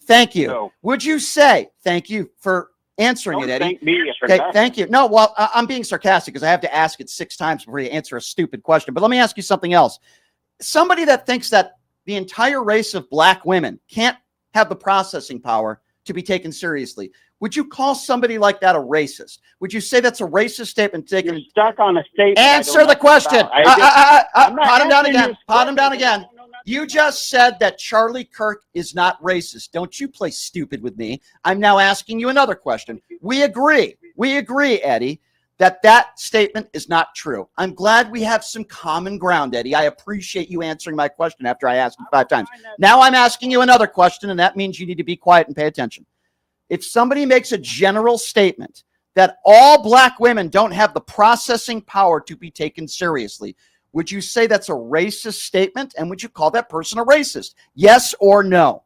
Thank you. No. Would you say, thank you for answering Don't it, Eddie. thank me, Okay, thank you. No, well, I'm being sarcastic because I have to ask it 6 times before you answer a stupid question. But let me ask you something else. Somebody that thinks that the entire race of black women can't have the processing power to be taken seriously, would you call somebody like that a racist? Would you say that's a racist statement? You're stuck on a statement. Answer the question. Pot him down again. Pot him down again. You just said that Charlie Kirk is not racist. Don't you play stupid with me. I'm now asking you another question. We agree, Eddie, that statement is not true. I'm glad we have some common ground, Eddie. I appreciate you answering my question after I asked it 5 times. Now I'm asking you another question, and that means you need to be quiet and pay attention. If somebody makes a general statement that all black women don't have the processing power to be taken seriously, would you say that's a racist statement? And would you call that person a racist? Yes or no?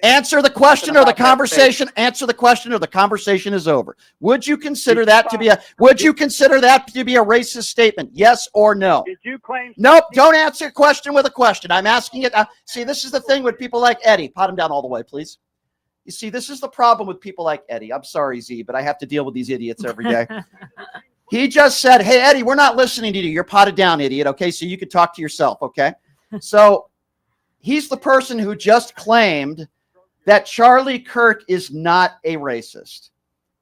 Answer the question or the conversation. Answer the question or the conversation is over. Would you consider that to be a racist statement? Yes or no? Did you claim? Nope. Don't answer a question with a question. I'm asking it. See, this is the thing with people like Eddie. Pot him down all the way, please. You see, this is the problem with people like Eddie. I'm sorry, Z, but I have to deal with these idiots every day. He just said, hey, Eddie, we're not listening to you. You're potted down, idiot. Okay, so you can talk to yourself, okay? So he's the person who just claimed that Charlie Kirk is not a racist.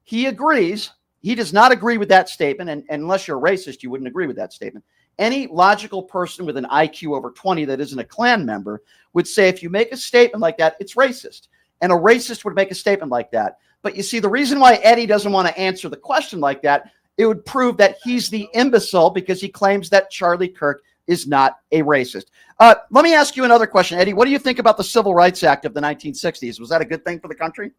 He agrees. He does not agree with that statement. And unless you're a racist, you wouldn't agree with that statement. Any logical person with an IQ over 20 that isn't a Klan member would say if you make a statement like that, it's racist. And a racist would make a statement like that. But you see, the reason why Eddie doesn't want to answer the question like that, it would prove that he's the imbecile because he claims that Charlie Kirk is not a racist. Let me ask you another question, Eddie. What do you think about the Civil Rights Act of the 1960s? Was that a good thing for the country?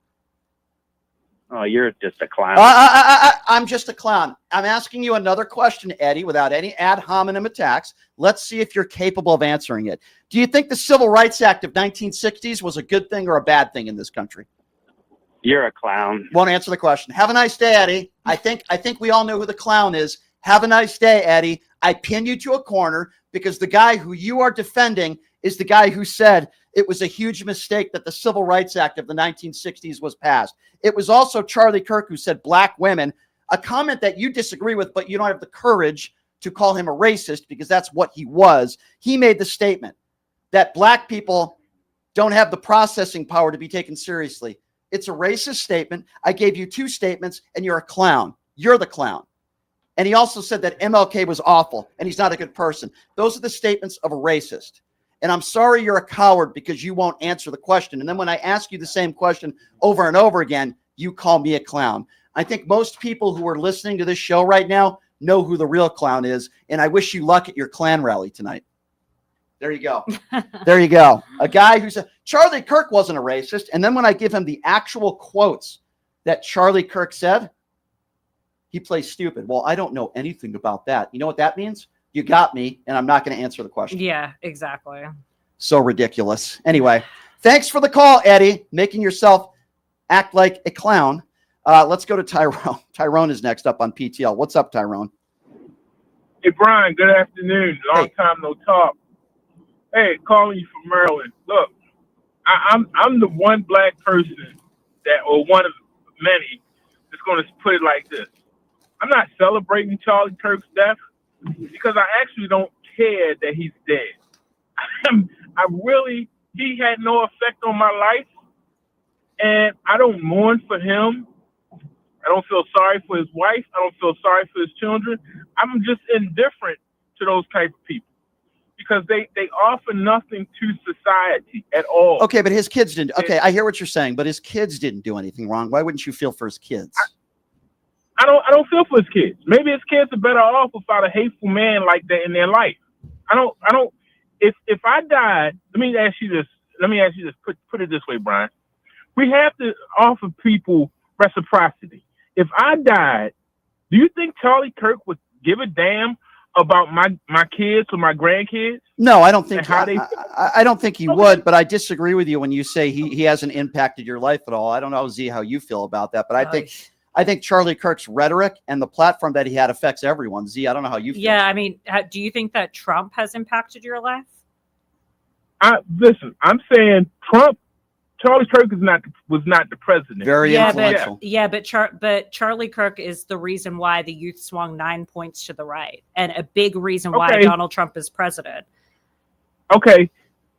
Oh, you're just a clown. I'm just a clown. I'm asking you another question, Eddie, without any ad hominem attacks. Let's see if you're capable of answering it. Do you think the Civil Rights Act of 1960s was a good thing or a bad thing in this country? You're a clown. Won't answer the question. Have a nice day, Eddie. I think we all know who the clown is. Have a nice day, Eddie. I pin you to a corner because the guy who you are defending is the guy who said it was a huge mistake that the Civil Rights Act of the 1960s was passed. It was also Charlie Kirk who said black women, a comment that you disagree with, but you don't have the courage to call him a racist because that's what he was. He made the statement that black people don't have the processing power to be taken seriously. It's a racist statement. I gave you two statements and you're a clown. You're the clown. And he also said that MLK was awful and he's not a good person. Those are the statements of a racist. And I'm sorry you're a coward because you won't answer the question. And then when I ask you the same question over and over again, you call me a clown. I think most people who are listening to this show right now know who the real clown is. And I wish you luck at your Klan rally tonight. There you go. There you go. A guy who said Charlie Kirk wasn't a racist. And then when I give him the actual quotes that Charlie Kirk said, he plays stupid. Well, I don't know anything about that. You know what that means? You got me, and I'm not going to answer the question. Yeah, exactly. So ridiculous. Anyway, thanks for the call, Eddie, making yourself act like a clown. Let's go to Tyrone. Tyrone is next up on PTL. What's up, Tyrone? Hey, Brian, good afternoon. Long time no talk. Hey, calling you from Maryland. Look, I'm the one black person or one of many that's going to put it like this. I'm not celebrating Charlie Kirk's death because I actually don't care that he's dead. He had no effect on my life, and I don't mourn for him. I don't feel sorry for his wife. I don't feel sorry for his children. I'm just indifferent to those type of people because they offer nothing to society at all. Okay, but his kids didn't. Okay, I hear what you're saying, but his kids didn't do anything wrong. Why wouldn't you feel for his kids? I don't feel for his kids. Maybe his kids are better off without a hateful man like that in their life. If I died, let me ask you this. Put it this way, Brian. We have to offer people reciprocity. If I died, do you think Charlie Kirk would give a damn about my kids or my grandkids? No, I don't think. I don't think he would. But I disagree with you when you say he hasn't impacted your life at all. I don't know, Z, how you feel about that, but I think Charlie Kirk's rhetoric and the platform that he had affects everyone. Z, I don't know how you feel. Yeah, I mean, do you think that Trump has impacted your life? Listen, I'm saying Charlie Kirk was not the president. Very influential. But Charlie Kirk is the reason why the youth swung 9 points to the right, and a big reason why Donald Trump is president. Okay,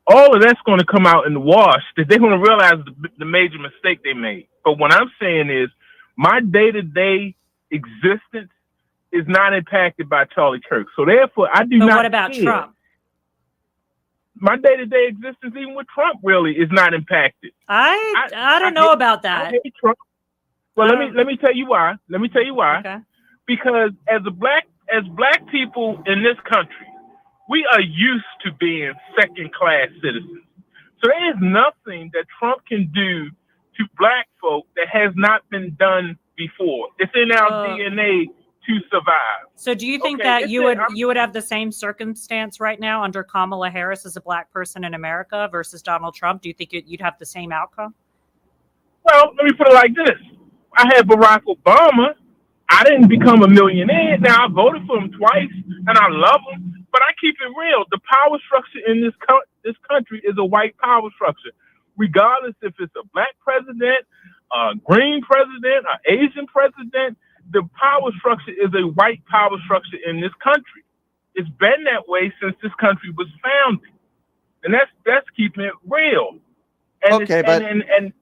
all of that's going to come out in the wash. That they're going to realize the major mistake they made. But what I'm saying is, my day-to-day existence is not impacted by Charlie Kirk. So therefore, I do not. But what about Trump? My day-to-day existence, even with Trump, really is not impacted. I don't know about that. I hate Trump. Well, let me tell you why. Okay. Because as black people in this country, we are used to being second-class citizens. So there is nothing that Trump can do to black folk that has not been done before. It's in our DNA to survive. So do you think that you would have the same circumstance right now under Kamala Harris as a black person in America versus Donald Trump? Do you think you'd have the same outcome? Well, let me put it like this. I had Barack Obama. I didn't become a millionaire. Now, I voted for him twice, and I love him. But I keep it real. The power structure in this country is a white power structure. regardless if it's a black president, a green president, an Asian president. The power structure is a white power structure in this country. It's been that way since this country was founded, and that's keeping it real. And okay,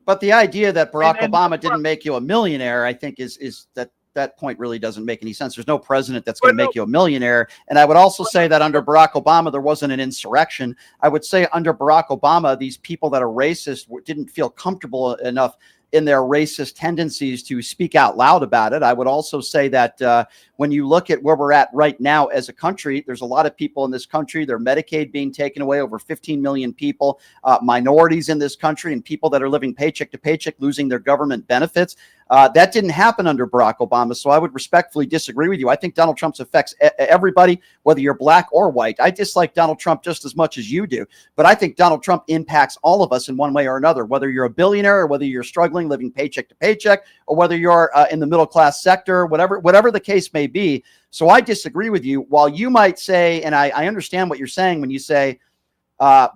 but the idea that Barack Obama didn't make you a millionaire, I think, is that point really doesn't make any sense. There's no president that's going to make you a millionaire. And I would also say that under Barack Obama, there wasn't an insurrection. I would say under Barack Obama, these people that are racist didn't feel comfortable enough in their racist tendencies to speak out loud about it. I would also say that when you look at where we're at right now as a country, there's a lot of people in this country, their Medicaid being taken away, over 15 million people, minorities in this country, and people that are living paycheck to paycheck, losing their government benefits. That didn't happen under Barack Obama. So I would respectfully disagree with you. I think Donald Trump affects everybody, whether you're black or white. I dislike Donald Trump just as much as you do, but I think Donald Trump impacts all of us in one way or another, whether you're a billionaire or whether you're struggling, living paycheck to paycheck, or whether you're in the middle class sector, whatever the case may be. So I disagree with you. While you might say, and I understand what you're saying when you say,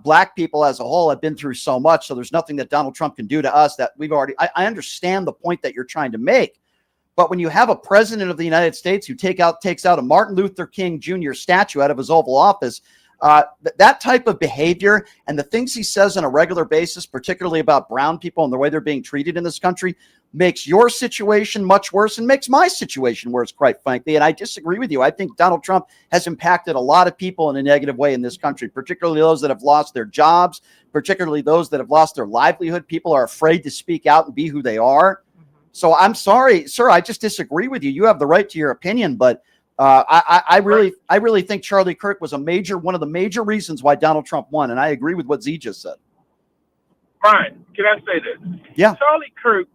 black people as a whole have been through so much, so there's nothing that Donald Trump can do to us that we've already. I understand the point that you're trying to make, but when you have a president of the United States who takes out a Martin Luther King Jr. statue out of his Oval Office, that type of behavior and the things he says on a regular basis, particularly about brown people and the way they're being treated in this country, makes your situation much worse and makes my situation worse, quite frankly. And I disagree with you. I think Donald Trump has impacted a lot of people in a negative way in this country, particularly those that have lost their jobs, particularly those that have lost their livelihood. People are afraid to speak out and be who they are. So I'm sorry, sir, I just disagree with you. You have the right to your opinion, but I really think Charlie Kirk was one of the major reasons why Donald Trump won. And I agree with what Z just said. Brian, can I say this? Yeah. Charlie Kirk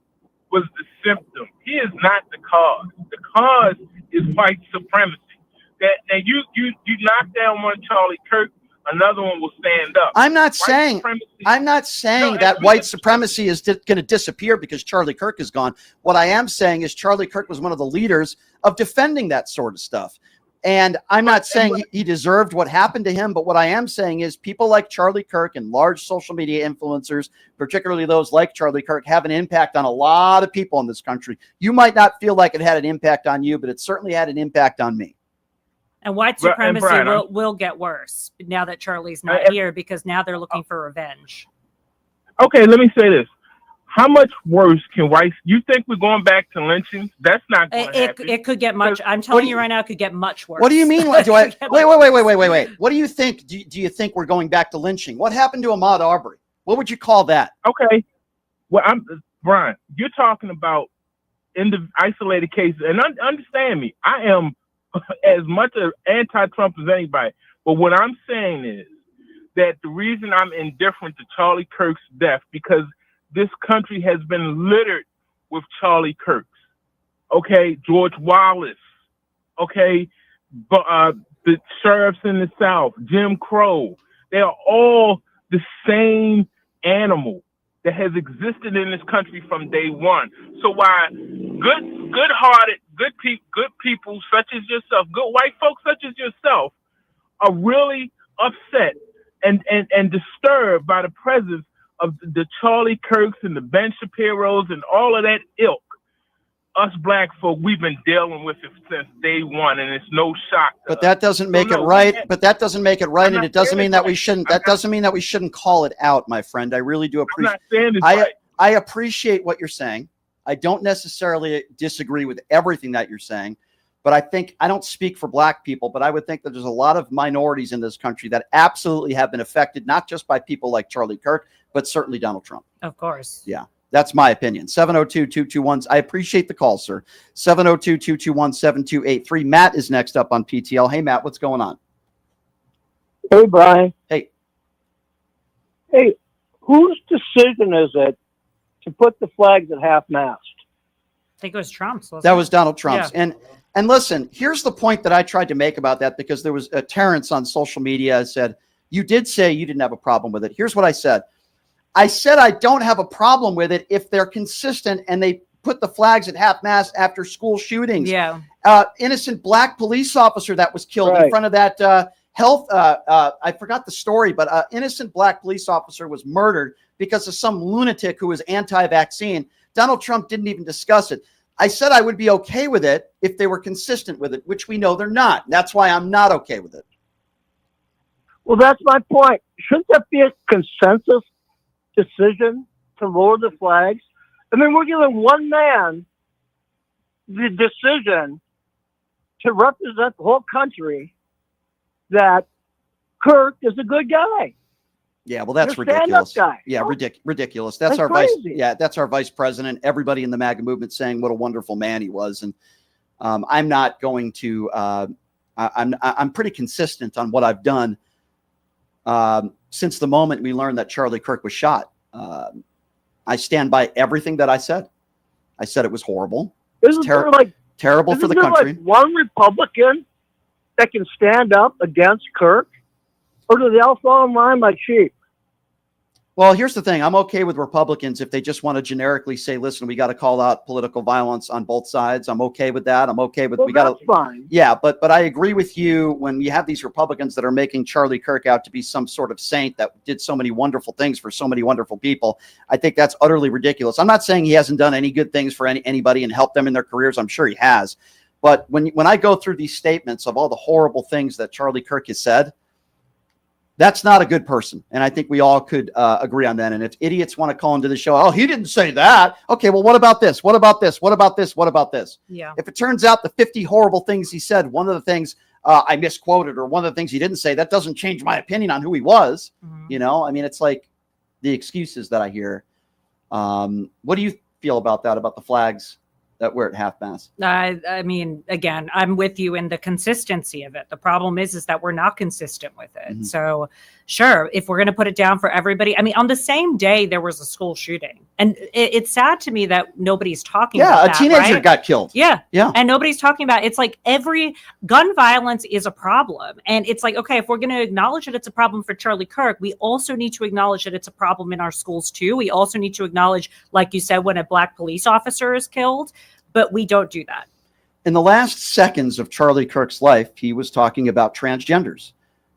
was the symptom. He is not the cause. The cause is white supremacy. That you knock down one Charlie Kirk, another one will stand up. I'm not saying that white supremacy is going to disappear because Charlie Kirk is gone. What I am saying is Charlie Kirk was one of the leaders of defending that sort of stuff. And I'm not saying he deserved what happened to him, but what I am saying is people like Charlie Kirk and large social media influencers, particularly those like Charlie Kirk, have an impact on a lot of people in this country. You might not feel like it had an impact on you, but it certainly had an impact on me. And white supremacy will get worse now that Charlie's not here, because now they're looking for revenge. Okay, let me say this. How much worse can whites? You think we're going back to lynchings? That's not going to happen. It could get much. I'm telling you right now, it could get much worse. What do you mean? Wait. What do you think? Do you think we're going back to lynching? What happened to Ahmaud Arbery? What would you call that? Okay. Well, Brian, you're talking about in the isolated cases, and understand me. I am as much an anti-Trump as anybody. But what I'm saying is that the reason I'm indifferent to Charlie Kirk's death, because this country has been littered with Charlie Kirks. Okay, George Wallace. Okay, the sheriffs in the South, Jim Crow. They are all the same animal that has existed in this country from day one. So why good-hearted, good people such as yourself, good white folks such as yourself, are really upset and disturbed by the presence of the Charlie Kirks and the Ben Shapiros and all of that ilk. Us black folk, we've been dealing with it since day one, and it's no shock. But that doesn't make it right. But that doesn't make it right, and it doesn't mean that we shouldn't. That doesn't mean that we shouldn't call it out, my friend. I really do appreciate. I appreciate what you're saying. I don't necessarily disagree with everything that you're saying, but I think I don't speak for black people, but I would think that there's a lot of minorities in this country that absolutely have been affected, not just by people like Charlie Kirk, but certainly Donald Trump. Of course. Yeah. That's my opinion. 702-221. I appreciate the call, sir. 702-221-7283. Matt is next up on PTL. Hey, Matt, what's going on? Hey, Brian. Hey. Hey, whose decision is it to put the flags at half-mast? I think it was Trump's. That was Donald Trump's. Yeah. And listen, here's the point that I tried to make about that, because there was a Terrence on social media said, you did say you didn't have a problem with it. Here's what I said. I said I don't have a problem with it if they're consistent and they put the flags at half-mast after school shootings. Yeah. Innocent black police officer that was killed in front of that health. I forgot the story, but innocent black police officer was murdered because of some lunatic who was anti-vaccine. Donald Trump didn't even discuss it. I said I would be okay with it if they were consistent with it, which we know they're not. That's why I'm not okay with it. Well, that's my point. Shouldn't that be a consensus decision to lower the flags? I mean, we're giving one man the decision to represent the whole country that Kirk is a good guy. Yeah, well, that's You're a stand-up ridiculous. guy. Yeah, ridiculous. That's our crazy. vice. Yeah, that's our vice president. Everybody in the MAGA movement saying what a wonderful man he was, and I'm not going to. I'm pretty consistent on what I've done since the moment we learned that Charlie Kirk was shot. I stand by everything that I said. I said it was horrible. Isn't there like terrible for the country? Like one Republican that can stand up against Kirk, or do they all fall in line like sheep? Well, here's the thing. I'm okay with Republicans if they just want to generically say, listen, we got to call out political violence on both sides. I'm okay with that. I'm okay with, well, that's fine. Yeah, but I agree with you when you have these Republicans that are making Charlie Kirk out to be some sort of saint that did so many wonderful things for so many wonderful people. I think that's utterly ridiculous. I'm not saying he hasn't done any good things for anybody and helped them in their careers. I'm sure he has. But when I go through these statements of all the horrible things that Charlie Kirk has said, that's not a good person. And I think we all could agree on that. And if idiots want to call into the show, oh, he didn't say that. Okay, well, what about this? What about this? What about this? What about this? Yeah. If it turns out the 50 horrible things he said, one of the things I misquoted or one of the things he didn't say, that doesn't change my opinion on who he was. Mm-hmm. You know, I mean, it's like the excuses that I hear. What do you feel about that, about the flags that we're at half mast? I mean, again, I'm with you in the consistency of it. The problem is that we're not consistent with it. Mm-hmm. So sure, if we're going to put it down for everybody, I mean, on the same day, there was a school shooting, and it's sad to me that nobody's talking about that. Yeah, a teenager right? got killed. Yeah. Yeah. And nobody's talking about it. It's like every gun violence is a problem. And it's like, okay, if we're going to acknowledge that it's a problem for Charlie Kirk, we also need to acknowledge that it's a problem in our schools too. We also need to acknowledge, like you said, when a black police officer is killed, but we don't do that. In the last seconds of Charlie Kirk's life, he was talking about transgenders.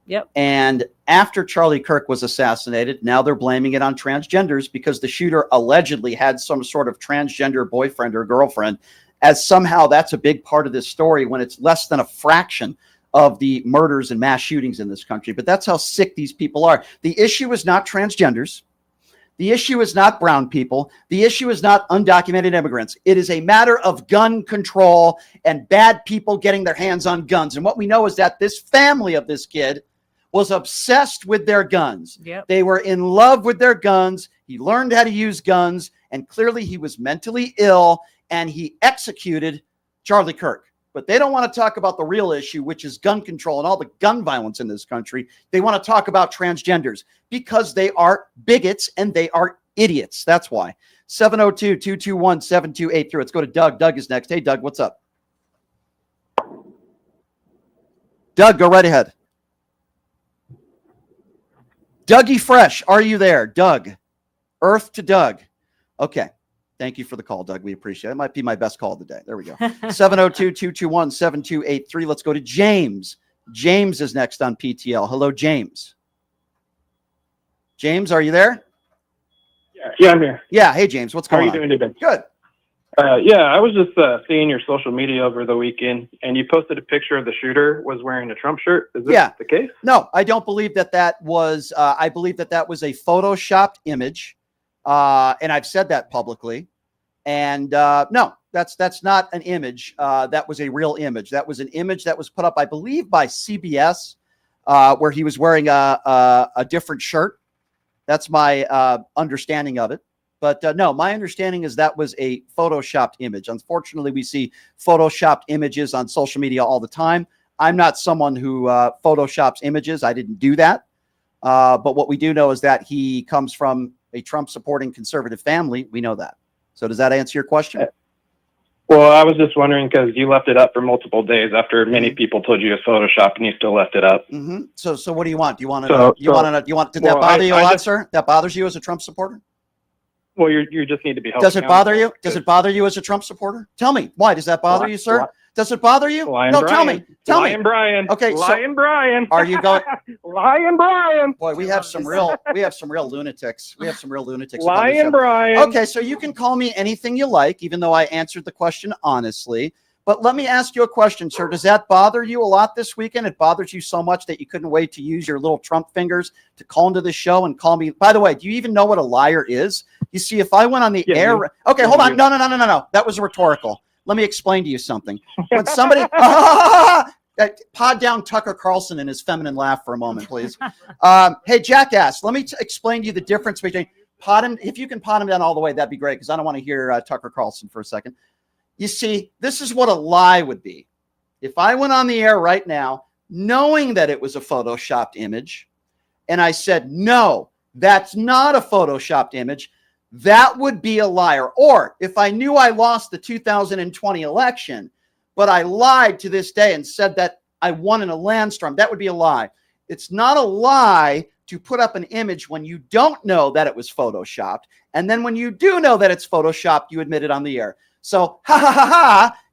Yep. And after Charlie Kirk was assassinated, now they're blaming it on transgenders because the shooter allegedly had some sort of transgender boyfriend or girlfriend, as somehow that's a big part of this story when it's less than a fraction of the murders and mass shootings in this country. But that's how sick these people are. The issue is not transgenders. The issue is not brown people. The issue is not undocumented immigrants. It is a matter of gun control and bad people getting their hands on guns. And what we know is that this family of this kid was obsessed with their guns. Yep. They were in love with their guns. He learned how to use guns, and clearly he was mentally ill, and he executed Charlie Kirk. But they don't want to talk about the real issue, which is gun control and all the gun violence in this country. They want to talk about transgenders because they are bigots and they are idiots. That's why. 702-221-7283. Let's go to Doug. Doug is next. Hey, Doug, what's up? Doug, go right ahead. Dougie Fresh, are you there? Doug. Earth to Doug. Okay. Thank you for the call, Doug. We appreciate it. It might be my best call of the day. There we go. 702-221-7283. Let's go to James. James is next on PTL. Hello, James. James, are you there? Yeah, I'm here. Yeah. Hey, James. What's going on? How are you doing today? Good. Yeah, I was just seeing your social media over the weekend, and you posted a picture of the shooter was wearing a Trump shirt. Is this the case? No, I don't believe that was, I believe that was a photoshopped image. And I've said that publicly. And no, that's not an image. That was a real image. That was an image that was put up, I believe, by CBS, where he was wearing a different shirt. That's my understanding of it. But no, my understanding is that was a photoshopped image. Unfortunately, we see photoshopped images on social media all the time. I'm not someone who photoshops images. I didn't do that. But what we do know is that he comes from a Trump-supporting conservative family. We know that. So does that answer your question? Well, I was just wondering because you left it up for multiple days after many people told you to Photoshop, and you still left it up. Mm-hmm. So what do you want? Do you want to? Did that bother you a lot, sir? That bothers you as a Trump supporter? Well, you just need to be held Does it bother you? accountable. Does it bother you as a Trump supporter? Tell me, why does that bother you, sir? Does it bother you? Lying No, Brian. tell me. Lying Brian. Okay, Lying Brian. Are you going? Lying Brian. Boy, we have some real lunatics. We have some real lunatics. on this Lying show. Brian. Okay, so you can call me anything you like, even though I answered the question honestly. But let me ask you a question, sir. Does that bother you a lot this weekend? It bothers you so much that you couldn't wait to use your little Trump fingers to call into the show and call me. By the way, do you even know what a liar is? You see, if I went on the air. Okay, hold on. No. That was rhetorical. Let me explain to you something. When somebody pod down Tucker Carlson and his feminine laugh for a moment, please. Hey, jackass, let me explain to you the difference between pod him. If you can pod him down all the way, that'd be great, because I don't want to hear Tucker Carlson for a second. You see, this is what a lie would be. If I went on the air right now, knowing that it was a photoshopped image, and I said, no, that's not a photoshopped image, that would be a liar. Or if I knew I lost the 2020 election, but I lied to this day and said that I won in a landstorm, that would be a lie. It's not a lie to put up an image when you don't know that it was photoshopped. And then when you do know that it's photoshopped, you admit it on the air. So,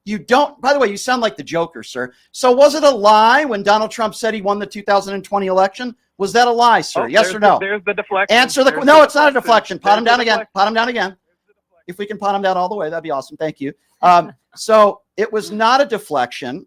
you don't, by the way, you sound like the Joker, sir. So was it a lie when Donald Trump said he won the 2020 election? Was that a lie, sir? Yes or no? There's the deflection. Answer the no, it's not a deflection. Pot him down again. Pot him down again. If we can pot him down all the way, that'd be awesome. Thank you. So it was not a deflection.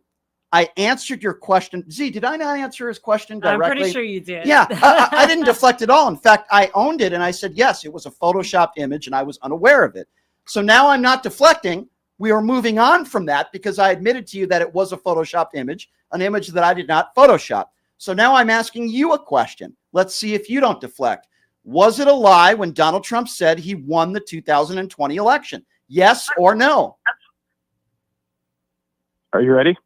I answered your question. Z, did I not answer his question directly? I'm pretty sure you did. Yeah, I didn't deflect at all. In fact, I owned it and I said, yes, it was a photoshopped image and I was unaware of it. So now I'm not deflecting. We are moving on from that because I admitted to you that it was a photoshopped image, an image that I did not Photoshop. So now I'm asking you a question. Let's see if you don't deflect. Was it a lie when Donald Trump said he won the 2020 election? Yes or no? Are you ready?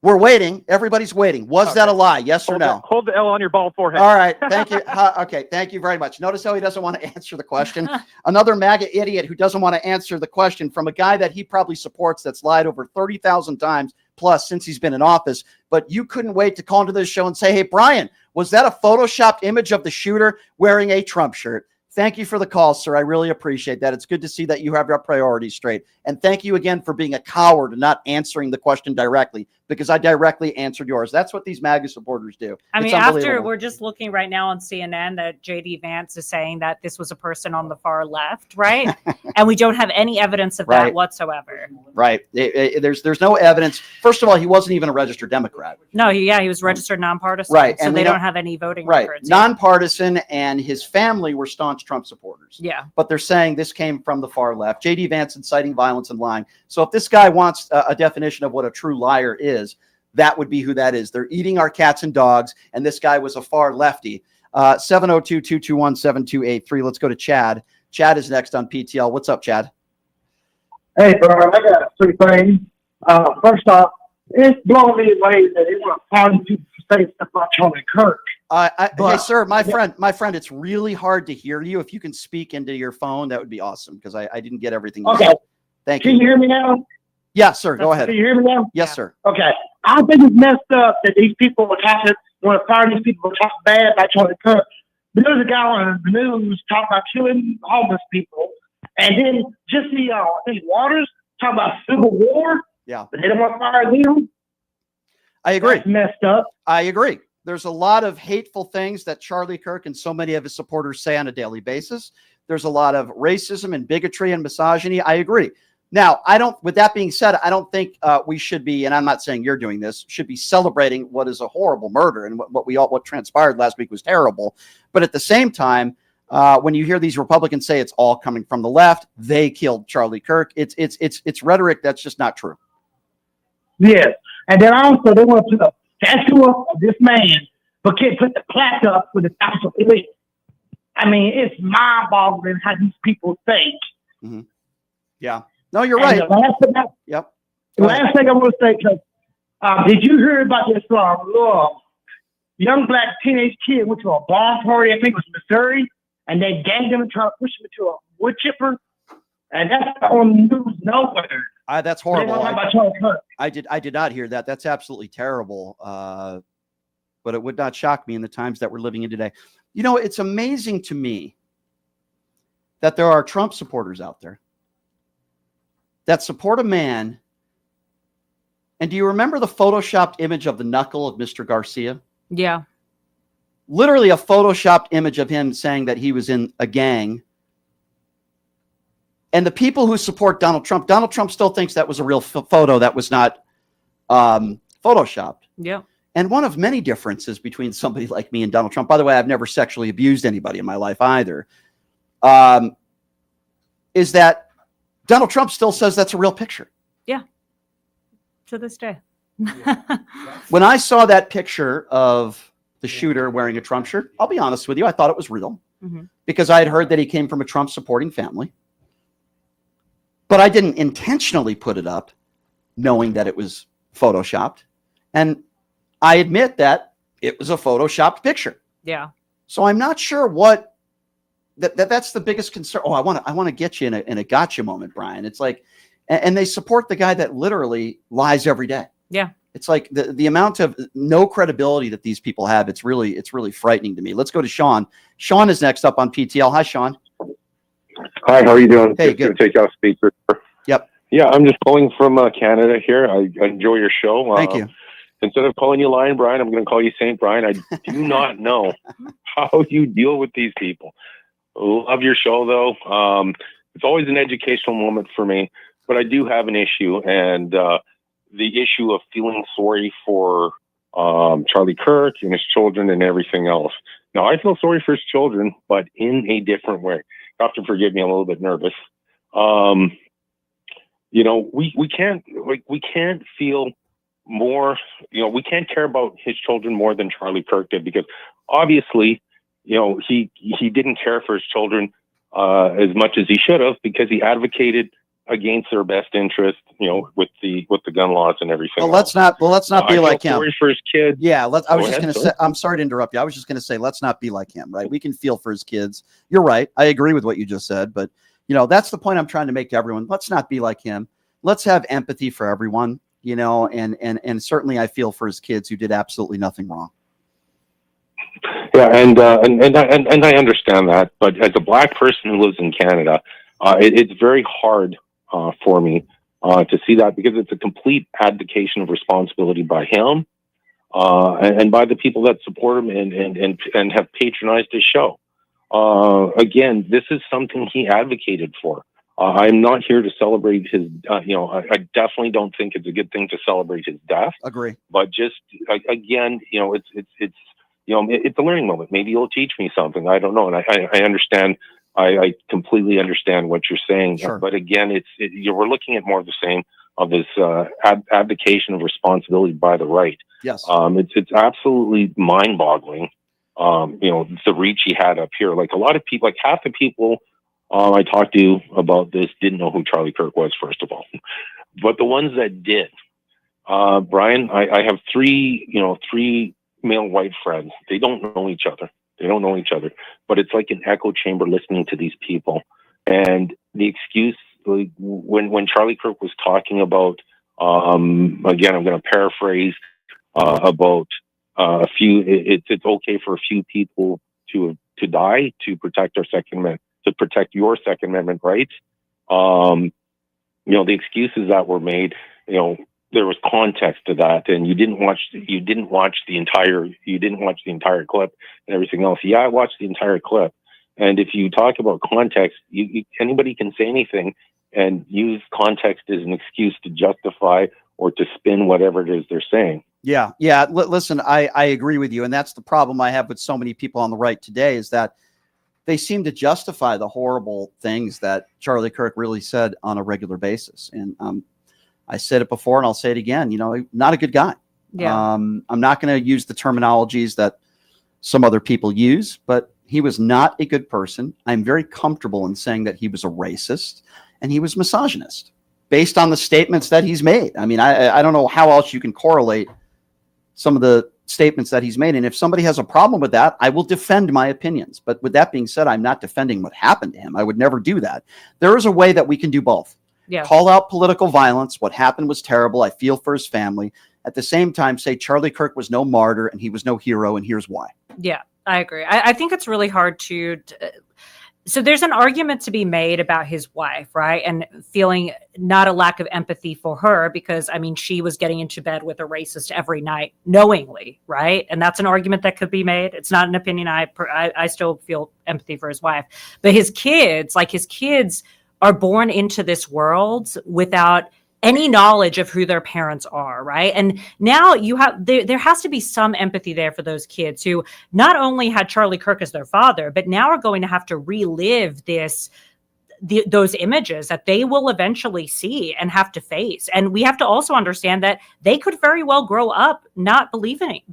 We're waiting. Everybody's waiting. Was that a lie? Yes or no? Hold the L on your bald forehead. All right. Thank you. Okay. Thank you very much. Notice how he doesn't want to answer the question. Another MAGA idiot who doesn't want to answer the question from a guy that he probably supports that's lied over 30,000 times plus since he's been in office. But you couldn't wait to call into this show and say, hey, Brian, was that a photoshopped image of the shooter wearing a Trump shirt? Thank you for the call, sir. I really appreciate that. It's good to see that you have your priorities straight. And thank you again for being a coward and not answering the question directly, because I directly answered yours. That's what these MAGA supporters do. I mean, after we're just looking right now on CNN that JD Vance is saying that this was a person on the far left, right? And we don't have any evidence of that whatsoever. Right. There's no evidence. First of all, he wasn't even a registered Democrat. No, he was registered nonpartisan. Right. So they don't have any voting records. Nonpartisan, and his family were staunch Trump supporters. Yeah. But they're saying this came from the far left. JD Vance inciting violence and lying. So if this guy wants a definition of what a true liar is, that would be who that is. They're eating our cats and dogs, and this guy was a far lefty. 702-221-7283. Let's go to Chad. Chad is next on PTL. What's up, Chad? Hey, bro, I got three things. First off, it's blowing me away that they want to pardon people for saying stuff about Charlie Kirk. Hey, sir, my friend, it's really hard to hear you. If you can speak into your phone, that would be awesome, because I didn't get everything. Okay. Thank you. Can you hear me now? Yeah, sir. Go ahead. Can you hear me now? Yes, sir. Okay. I think it's messed up that these people want to fire these people who talk bad about Charlie Kirk. But there's a guy on the news talking about killing homeless people. And then just I think Waters talking about civil war. Yeah. But they don't want to fire them. I agree. That's messed up. I agree. There's a lot of hateful things that Charlie Kirk and so many of his supporters say on a daily basis. There's a lot of racism and bigotry and misogyny. I agree. Now, with that being said, I don't think we should be, and I'm not saying you're doing this, should be celebrating what is a horrible murder, and what transpired last week was terrible. But at the same time, when you hear these Republicans say it's all coming from the left, they killed Charlie Kirk. It's rhetoric that's just not true. Yes, and then also they want to put a statue of this man, but can't put the plaque up with the top of it. I mean, it's mind-boggling how these people think. Mm-hmm. Yeah. No, you're right. The last thing I want to say, because did you hear about this young black teenage kid went to a bar party, I think it was Missouri, and they gagged him and tried to push him into a wood chipper? And that's on the news nowhere. That's horrible. I did not hear that. That's absolutely terrible. But it would not shock me in the times that we're living in today. You know, it's amazing to me that there are Trump supporters out there that support a man And do you remember the photoshopped image of the knuckle of Mr. Garcia? Yeah. Literally a photoshopped image of him saying that he was in a gang. And the people who support Donald Trump still thinks that was a real photo that was not photoshopped. Yeah. And one of many differences between somebody like me and Donald Trump, by the way, I've never sexually abused anybody in my life either, is that Donald Trump still says that's a real picture. Yeah. To this day. When I saw that picture of the shooter wearing a Trump shirt, I'll be honest with you, I thought it was real because I had heard that he came from a Trump supporting family. But I didn't intentionally put it up knowing that it was photoshopped. And I admit that it was a photoshopped picture. Yeah. So I'm not sure what that's the biggest concern. Oh, I want to get you in a gotcha moment, Brian. It's like, and they support the guy that literally lies every day. Yeah. It's like the amount of no credibility that these people have. It's really frightening to me. Let's go to Sean. Sean is next up on PTL. Hi, Sean. Hi, how are you doing? Hey, good. Take off speaker. Yep. Yeah, I'm just calling from Canada here. I enjoy your show. Thank you. Instead of calling you Lion Brian, I'm going to call you Saint Brian. I do not know how you deal with these people. Love your show, though. It's always an educational moment for me, but I do have an issue, and the issue of feeling sorry for Charlie Kirk and his children and everything else. Now, I feel sorry for his children, but in a different way. You have to forgive me, I'm a little bit nervous. You know, we can't feel more, you know, we can't care about his children more than Charlie Kirk did, because obviously, you know, he didn't care for his children as much as he should have, because he advocated against their best interest, you know, with the gun laws and everything. Well, let's not be like him. Sorry for his kids. Yeah, I was just going to say, I'm sorry to interrupt you. I was just going to say, let's not be like him, right? We can feel for his kids. You're right. I agree with what you just said, but you know, that's the point I'm trying to make to everyone. Let's not be like him. Let's have empathy for everyone, you know, and certainly I feel for his kids who did absolutely nothing wrong. Yeah, and I understand that, but as a black person who lives in Canada, it's very hard for me to see that, because it's a complete abdication of responsibility by him and by the people that support him and have patronized his show. Again, this is something he advocated for. I'm not here to celebrate his, you know, I definitely don't think it's a good thing to celebrate his death. Agree. But just, again, you know, it's you know, it's a learning moment. Maybe you'll teach me something. I don't know. And I understand. I completely understand what you're saying. Sure. But again, we're looking at more of the same, of this abdication of responsibility by the right. Yes. It's absolutely mind-boggling. You know, the reach he had up here. Like a lot of people, like half the people I talked to about this didn't know who Charlie Kirk was, first of all. But the ones that did, Brian, I have three male white friends. They don't know each other. But it's like an echo chamber listening to these people. And the excuse, like, when Charlie Kirk was talking about, again, I'm going to paraphrase, about a few, it's okay for a few people to die to protect our to protect your Second Amendment rights. You know, the excuses that were made, you know, there was context to that, and you didn't watch the entire clip and everything else. Yeah, I watched the entire clip. And if you talk about context, anybody can say anything and use context as an excuse to justify or to spin whatever it is they're saying. Yeah. Listen, I agree with you. And that's the problem I have with so many people on the right today, is that they seem to justify the horrible things that Charlie Kirk really said on a regular basis. And I said it before and I'll say it again, you know, not a good guy. Yeah. I'm not going to use the terminologies that some other people use, but he was not a good person. I'm very comfortable in saying that he was a racist and he was misogynist based on the statements that he's made. I mean, I don't know how else you can correlate some of the statements that he's made. And if somebody has a problem with that, I will defend my opinions. But with that being said, I'm not defending what happened to him. I would never do that. There is a way that we can do both. Yeah. Call out political violence. What happened was terrible. I feel for his family. At the same time, say Charlie Kirk was no martyr and he was no hero, and here's why. Yeah, I agree. I think it's really hard to So there's an argument to be made about his wife, right? And feeling not a lack of empathy for her because, I mean, she was getting into bed with a racist every night knowingly, right? And that's an argument that could be made. It's not an opinion. I still feel empathy for his wife. But his kids are born into this world without any knowledge of who their parents are, right? And now there has to be some empathy there for those kids who not only had Charlie Kirk as their father, but now are going to have to relive those images that they will eventually see and have to face. And we have to also understand that they could very well grow up not believing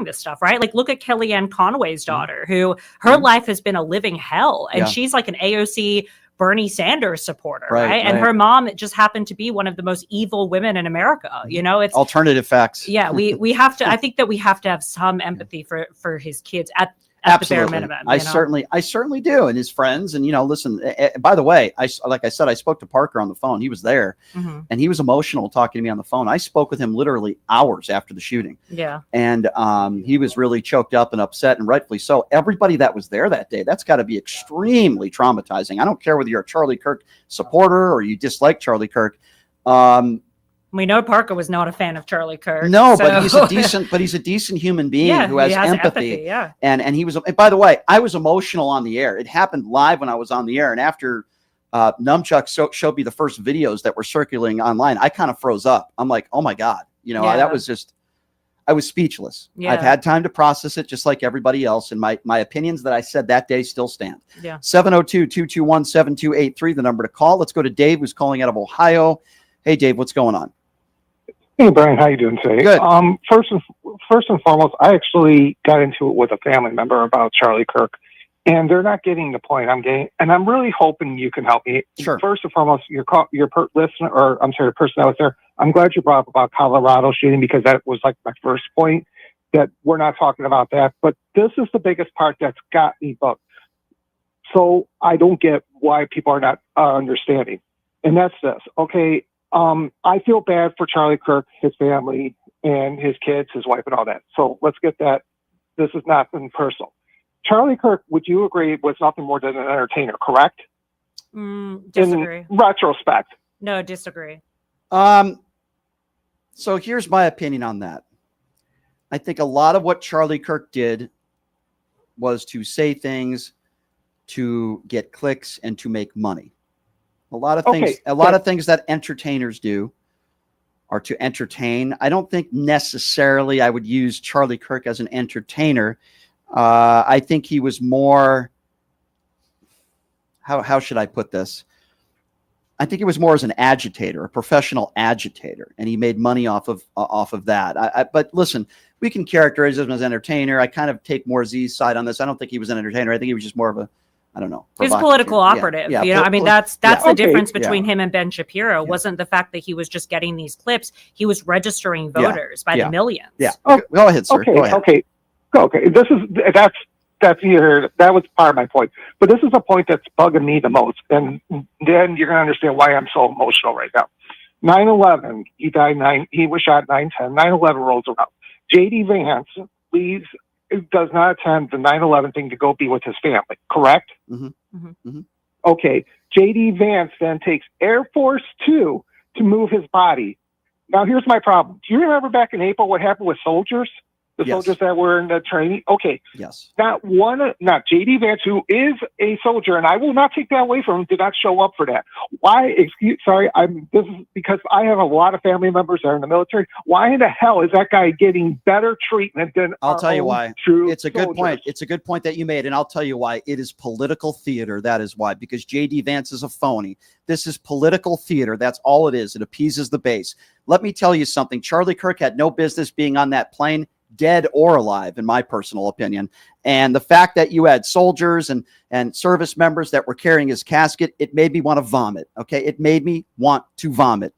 this stuff, right? Like look at Kellyanne Conway's daughter, who her life has been a living hell. And she's like an AOC Bernie Sanders supporter, right? And her mom just happened to be one of the most evil women in America. It's alternative facts. Yeah, we have to. I think that we have to have some empathy for his kids at the bare minimum. I certainly do, and his friends. And listen. By the way, like I said, I spoke to Parker on the phone. He was there, and he was emotional talking to me on the phone. I spoke with him literally hours after the shooting. Yeah, and he was really choked up and upset, and rightfully so. Everybody that was there that day, that's got to be extremely traumatizing. I don't care whether you're a Charlie Kirk supporter or you dislike Charlie Kirk. We know Parker was not a fan of Charlie Kirk. No, but he's a decent human being who has empathy. Yeah. And he was, and by the way, I was emotional on the air. It happened live when I was on the air. And after Numchuck showed me the first videos that were circulating online, I kind of froze up. I'm like, oh my God, that was just, I was speechless. Yeah. I've had time to process it just like everybody else. And my opinions that I said that day still stand. Yeah. 702-221-7283, the number to call. Let's go to Dave, who's calling out of Ohio. Hey, Dave, what's going on? Hey, Brian, how you doing today? Good. First and foremost, I actually got into it with a family member about Charlie Kirk, and they're not getting the point I'm getting, and I'm really hoping you can help me. Sure. First and foremost, your listener, or I'm sorry, the person that was there, I'm glad you brought up about Colorado shooting because that was like my first point, that we're not talking about that. But this is the biggest part that's got me bugged. So I don't get why people are not understanding, and that's this. Okay. I feel bad for Charlie Kirk, his family, and his kids, his wife, and all that. So let's get that. This is nothing personal. Charlie Kirk, would you agree, was nothing more than an entertainer, correct? Disagree. In retrospect. No, disagree. So here's my opinion on that. I think a lot of what Charlie Kirk did was to say things to get clicks and to make money. A lot of things that entertainers do are to entertain. I don't think necessarily I would use Charlie Kirk as an entertainer. I think he was more, how should I put this? I think he was more as an agitator, a professional agitator, and he made money off of that. But listen, we can characterize him as an entertainer. I kind of take more Z's side on this. I don't think he was an entertainer. I think he was just more of a, I don't know. He's political operative. I mean, that's the difference between him and Ben Shapiro. Wasn't the fact that he was just getting these clips. He was registering voters by the millions. Yeah. Go ahead, sir. Go ahead. Okay. That was part of my point. But this is a point that's bugging me the most. And then you're going to understand why I'm so emotional right now. 9/11, he was shot 9/10. 9/11 rolls around. J.D. Vance does not attend the 9/11 thing to go be with his family, correct? Mm-hmm. Mm-hmm. Okay. J.D. Vance then takes Air Force 2 to move his body. Now, here's my problem. Do you remember back in April what happened with soldiers? The soldiers that were in the training? Okay. Yes. Not J.D. Vance, who is a soldier, and I will not take that away from him, did not show up for that. Why? This is because I have a lot of family members that are in the military. Why in the hell is that guy getting better treatment than I'll tell you why. It's a good soldiers? point. It's a good point that you made, and I'll tell you why. It is political theater. That is why, because J.D. Vance is a phony. This is political theater. That's all it is. It appeases the base. Let me tell you something. Charlie Kirk had no business being on that plane, dead or alive, in my personal opinion. And the fact that you had soldiers and service members that were carrying his casket, it made me want to vomit. Okay. It made me want to vomit.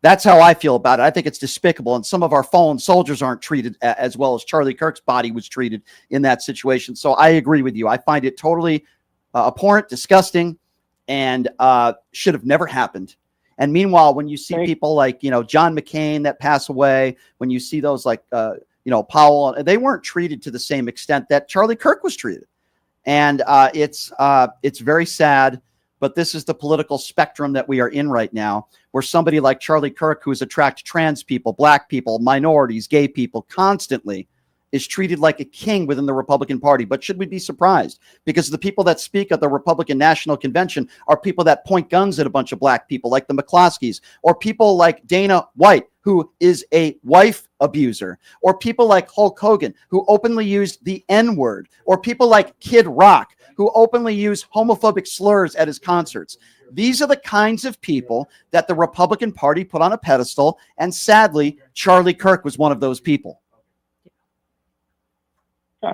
That's how I feel about it. I think it's despicable. And some of our fallen soldiers aren't treated as well as Charlie Kirk's body was treated in that situation. So I agree with you. I find it totally abhorrent, disgusting, and should have never happened. And meanwhile, when you see people like, John McCain that pass away, when you see those like, Powell, they weren't treated to the same extent that Charlie Kirk was treated. And it's very sad, but this is the political spectrum that we are in right now, where somebody like Charlie Kirk, who has attracted trans people, black people, minorities, gay people constantly, is treated like a king within the Republican Party. But should we be surprised? Because the people that speak at the Republican National Convention are people that point guns at a bunch of black people, like the McCloskeys, or people like Dana White, who is a wife abuser, or people like Hulk Hogan, who openly used the N-word, or people like Kid Rock, who openly use homophobic slurs at his concerts. These are the kinds of people that the Republican Party put on a pedestal, and sadly, Charlie Kirk was one of those people.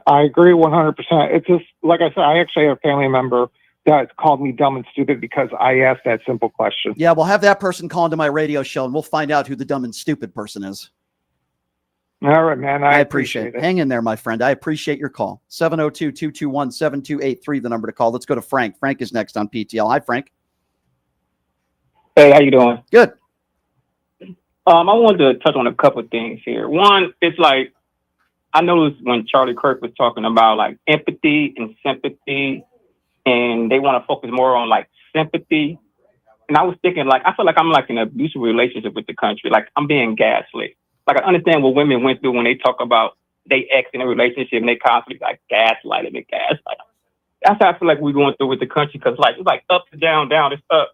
I agree 100%. It's just, like I said, I actually have a family member that called me dumb and stupid because I asked that simple question. Yeah, we'll have that person call into my radio show, and we'll find out who the dumb and stupid person is. All right, man. I appreciate it. Hang in there, my friend. I appreciate your call. 702-221-7283, the number to call. Let's go to Frank. Frank is next on PTL. Hi, Frank. Hey, how you doing? Good. I wanted to touch on a couple of things here. One, it's like, I noticed when Charlie Kirk was talking about like empathy and sympathy, and they want to focus more on like sympathy. And I was thinking, like, I feel like I'm like in an abusive relationship with the country. Like, I'm being gaslit. Like, I understand what women went through when they talk about they ex in a relationship and they constantly like gaslighting and gaslight. That's how I feel like we're going through with the country, because like it's like up to down, down, it's up.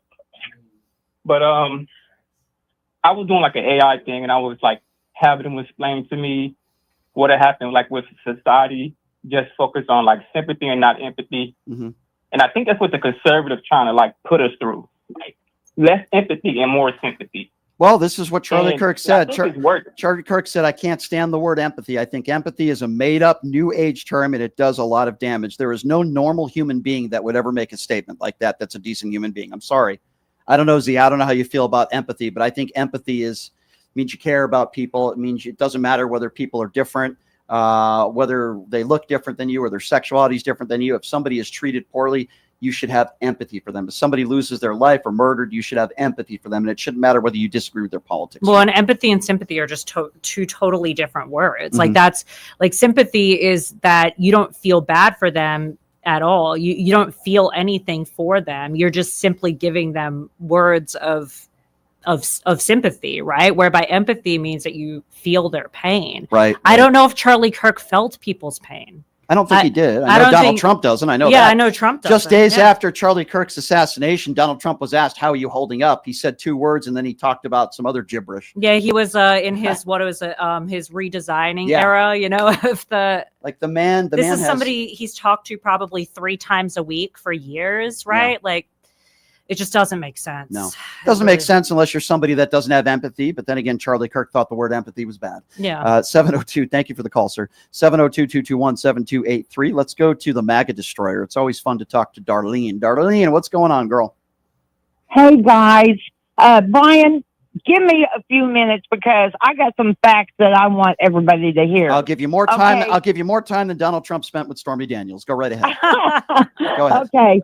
But I was doing like an AI thing, and I was like having them explain to me what had happened, like with society, just focus on like sympathy and not empathy. Mm-hmm. And I think that's what the conservatives trying to like put us through, like less empathy and more sympathy. Well, this is what Charlie Kirk said. Charlie Kirk said, I can't stand the word empathy. I think empathy is a made up new age term, and it does a lot of damage. There is no normal human being that would ever make a statement like that. That's a decent human being. I'm sorry. I don't know, Z. I don't know how you feel about empathy, but I think empathy means you care about people. It means it doesn't matter whether people are different, whether they look different than you or their sexuality is different than you. If somebody is treated poorly, you should have empathy for them. If somebody loses their life or murdered, you should have empathy for them. And it shouldn't matter whether you disagree with their politics. Well, and empathy and sympathy are just two totally different words. Like that's like sympathy is that you don't feel bad for them at all. You don't feel anything for them. You're just simply giving them words of sympathy, right? Whereby empathy means that you feel their pain. Right. I don't know if Charlie Kirk felt people's pain. I don't think he did. I know Donald Trump doesn't. I know that. Yeah, I know Trump doesn't. Just days after Charlie Kirk's assassination, Donald Trump was asked, how are you holding up? He said 2 words, and then he talked about some other gibberish. Yeah, he was in his, his redesigning era, you know, of the... Like the man is somebody he's talked to probably 3 times a week for years, right? Yeah. Like, it just doesn't make sense. No, it doesn't make sense unless you're somebody that doesn't have empathy. But then again, Charlie Kirk thought the word empathy was bad. Yeah. 702. Thank you for the call, sir. 702-221-7283. Let's go to the MAGA destroyer. It's always fun to talk to Darlene. Darlene, what's going on, girl? Hey, guys. Brian, give me a few minutes because I got some facts that I want everybody to hear. I'll give you more time. Okay. I'll give you more time than Donald Trump spent with Stormy Daniels. Go right ahead. Go ahead. Okay.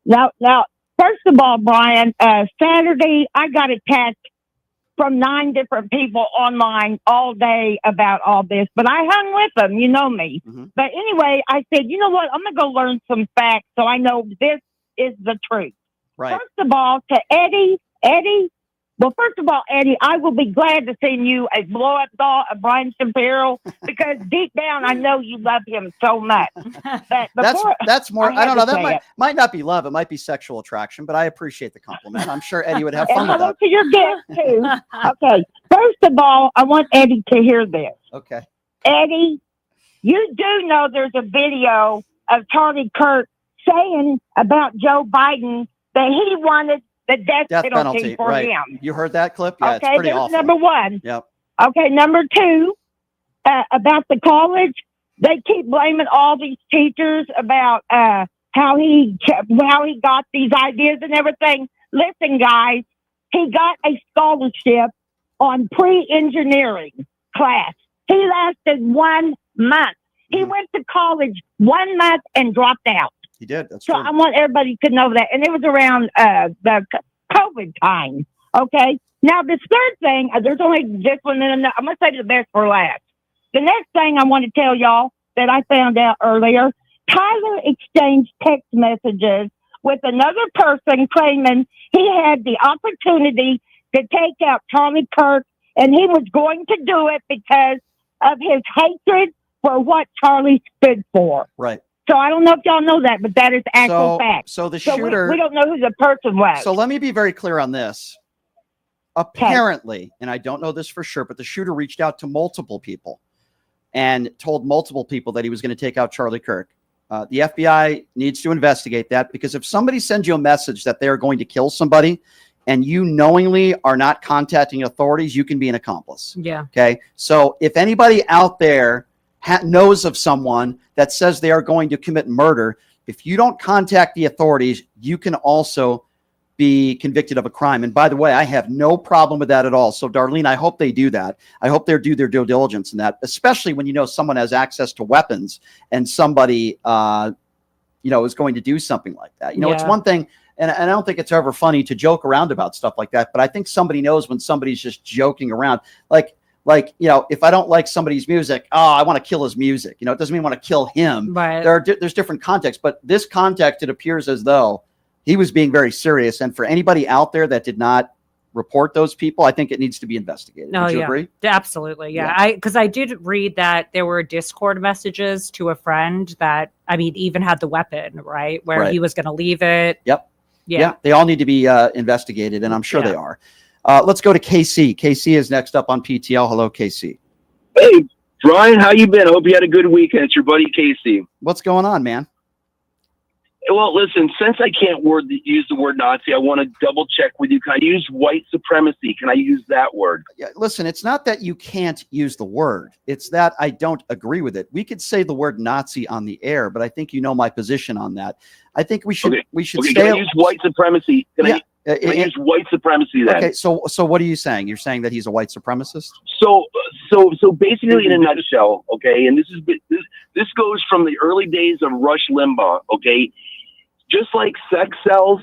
Now, first of all, Brian, Saturday, I got attacked from 9 different people online all day about all this, but I hung with them. You know me. Mm-hmm. But anyway, I said, you know what? I'm going to go learn some facts so I know this is the truth. Right. First of all, to Eddie, well, first of all, Eddie, I will be glad to send you a blow-up doll of Brian Shapiro because deep down, I know you love him so much. But that's more. I don't know. That might not be love. It might be sexual attraction. But I appreciate the compliment. I'm sure Eddie would have fun with that. To your guest too. Okay. First of all, I want Eddie to hear this. Okay. Eddie, you do know there's a video of Charlie Kirk saying about Joe Biden that he wanted the death penalty for him. You heard that clip? Yeah, okay, it's pretty awful. Number 1. Yep. Okay, number 2, about the college, they keep blaming all these teachers about how he got these ideas and everything. Listen, guys, he got a scholarship on pre-engineering class. He lasted 1 month. He went to college 1 month and dropped out. He did. That's so true. I want everybody to know that. And it was around the COVID time. Okay. Now, this third thing, there's only this one. And I'm going to say the best for last. The next thing I want to tell y'all that I found out earlier, Tyler exchanged text messages with another person claiming he had the opportunity to take out Charlie Kirk, and he was going to do it because of his hatred for what Charlie stood for. Right. So I don't know if y'all know that, but that is actual fact. So the shooter. We don't know who the person was. So let me be very clear on this. Apparently, and I don't know this for sure, but the shooter reached out to multiple people and told multiple people that he was going to take out Charlie Kirk. The FBI needs to investigate that, because if somebody sends you a message that they are going to kill somebody and you knowingly are not contacting authorities, you can be an accomplice. Yeah. Okay. So if anybody out there knows of someone that says they are going to commit murder, if you don't contact the authorities, you can also be convicted of a crime. And by the way, I have no problem with that at all. So Darlene, I hope they do that. I hope they do their due diligence in that, especially when you know someone has access to weapons and somebody, is going to do something like that. It's one thing, and I don't think it's ever funny to joke around about stuff like that, but I think somebody knows when somebody's just joking around. Like, if I don't like somebody's music, I want to kill his music. It doesn't mean I want to kill him. Right. There's different contexts, but this context, it appears as though he was being very serious. And for anybody out there that did not report those people, I think it needs to be investigated. Would you agree? Absolutely. Yeah. Because I did read that there were Discord messages to a friend that, even had the weapon, right? Where he was going to leave it. Yep. Yeah. They all need to be investigated, and I'm sure they are. Let's go to KC. KC is next up on PTL. Hello, KC. Hey, Brian, how you been? I hope you had a good weekend. It's your buddy Casey. What's going on, man? Well, listen, since I can't use the word Nazi, I want to double check with you. Can I use white supremacy? Can I use that word? Yeah, listen, it's not that you can't use the word. It's that I don't agree with it. We could say the word Nazi on the air, but I think you know my position on that. I think we should stay. Can I use white supremacy? Can I use white supremacy then? Okay, so what are you saying? You're saying that he's a white supremacist? So basically, in a nutshell, okay, and this goes from the early days of Rush Limbaugh, okay. Just like sex sells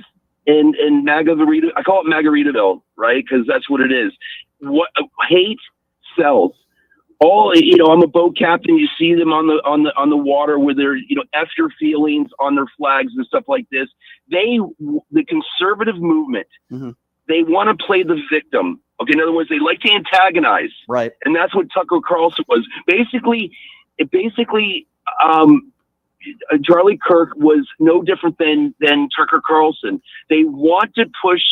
in MAGA-Verita, I call it MAGA-Ritaville, right? Because that's what it is. What hate sells. I'm a boat captain. You see them on the water with their, F your feelings on their flags and stuff like this. The conservative movement, they want to play the victim. Okay, in other words, they like to antagonize. Right. And that's what Tucker Carlson was. Basically, Charlie Kirk was no different than Tucker Carlson. They want to push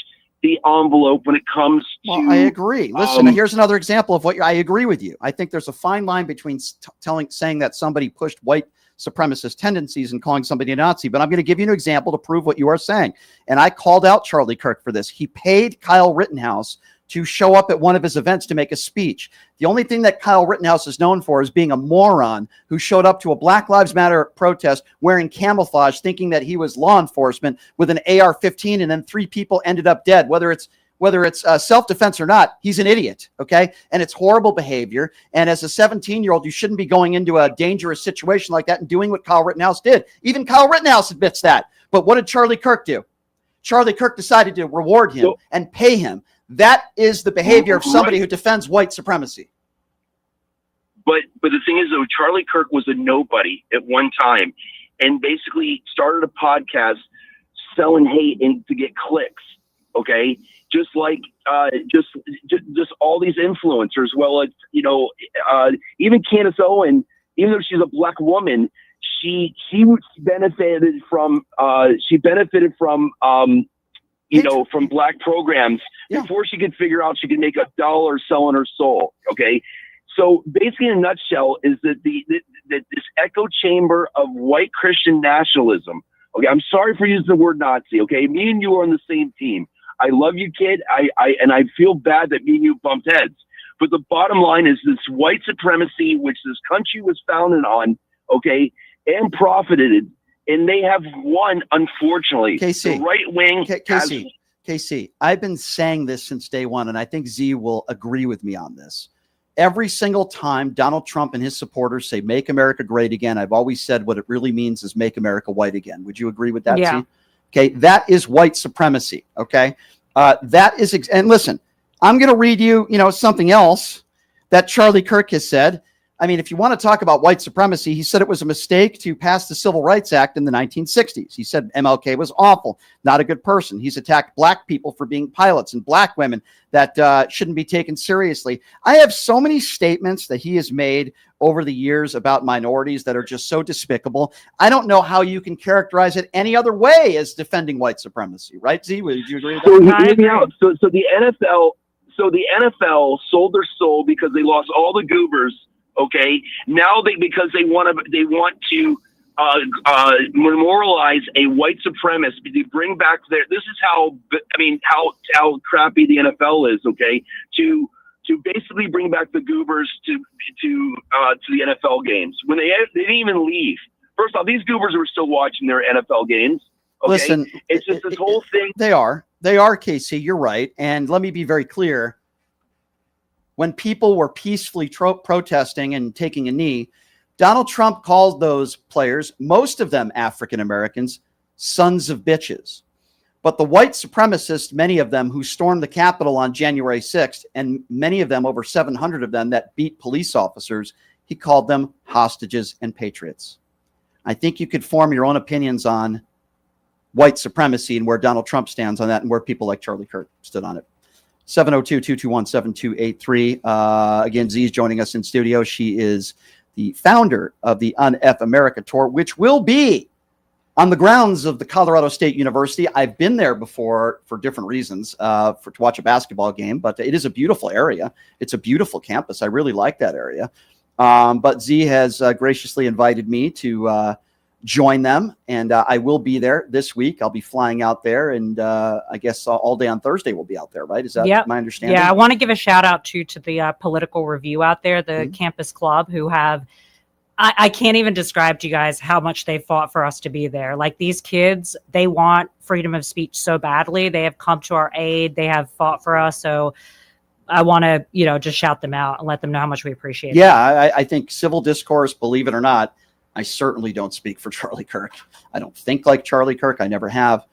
the envelope when it comes to. Well, I agree. Listen, here's another example of what I agree with you. I think there's a fine line between saying that somebody pushed white supremacist tendencies and calling somebody a Nazi. But I'm going to give you an example to prove what you are saying. And I called out Charlie Kirk for this. He paid Kyle Rittenhouse to show up at one of his events to make a speech. The only thing that Kyle Rittenhouse is known for is being a moron who showed up to a Black Lives Matter protest wearing camouflage, thinking that he was law enforcement with an AR-15, and then 3 people ended up dead. Whether it's self-defense or not, he's an idiot, okay? And it's horrible behavior. And as a 17-year-old, you shouldn't be going into a dangerous situation like that and doing what Kyle Rittenhouse did. Even Kyle Rittenhouse admits that. But what did Charlie Kirk do? Charlie Kirk decided to reward him and pay him. That is the behavior of somebody who defends white supremacy. But the thing is, though, Charlie Kirk was a nobody at one time, and basically started a podcast selling hate and to get clicks. Okay, just like just all these influencers. Well, even Candace Owen, even though she's a black woman, she benefited from from black programs before she could figure out she could make $1 selling her soul. Okay. So basically, in a nutshell, is that this echo chamber of white Christian nationalism. Okay. I'm sorry for using the word Nazi. Okay. Me and you are on the same team. I love you, kid. I feel bad that me and you bumped heads, but the bottom line is this white supremacy, which this country was founded on. Okay. And profited. And they have won, unfortunately. KC, the right wing. KC, I've been saying this since day one, and I think Z will agree with me on this. Every single time Donald Trump and his supporters say, "Make America great again," I've always said what it really means is "Make America white again." Would you agree with that, Z? Okay, that is white supremacy. Okay, that is, and listen, I'm going to read you, something else that Charlie Kirk has said. I mean, if you want to talk about white supremacy, he said it was a mistake to pass the Civil Rights Act in the 1960s. He said MLK was awful, not a good person. He's attacked black people for being pilots and black women that shouldn't be taken seriously. I have so many statements that he has made over the years about minorities that are just so despicable. I don't know how you can characterize it any other way as defending white supremacy, right? Z, would you agree with that? So the NFL sold their soul because they lost all the goobers. Okay, now because they want to memorialize a white supremacist. They bring back this is how crappy the NFL is. Okay, to basically bring back the goobers to the NFL games when they didn't even leave. First off, these goobers were still watching their NFL games. Okay? Listen, it's just this whole thing. They are, Casey. You're right, and let me be very clear. When people were peacefully protesting and taking a knee, Donald Trump called those players, most of them African Americans, sons of bitches. But the white supremacists, many of them who stormed the Capitol on January 6th, and many of them, over 700 of them, that beat police officers, he called them hostages and patriots. I think you could form your own opinions on white supremacy and where Donald Trump stands on that and where people like Charlie Kirk stood on it. 702-221-7283. Again, Z is joining us in studio. She is the founder of the Un-F America Tour, which will be on the grounds of the Colorado State University. I've been there before for different reasons, to watch a basketball game, but it is a beautiful area. It's a beautiful campus. I really like that area. But Z has graciously invited me to join them, and I will be there this week. I'll be flying out there, and I guess all day on Thursday we'll be out there, right? Is that my understanding? Yeah, I want to give a shout out to the Political Review out there, the campus club, who have, I can't even describe to you guys how much they fought for us to be there. Like, these kids, they want freedom of speech so badly. They have come to our aid. They have fought for us. So I want to, just shout them out and let them know how much we appreciate it. Yeah, I think civil discourse, believe it or not, I certainly don't speak for Charlie Kirk. I don't think like Charlie Kirk. I never have.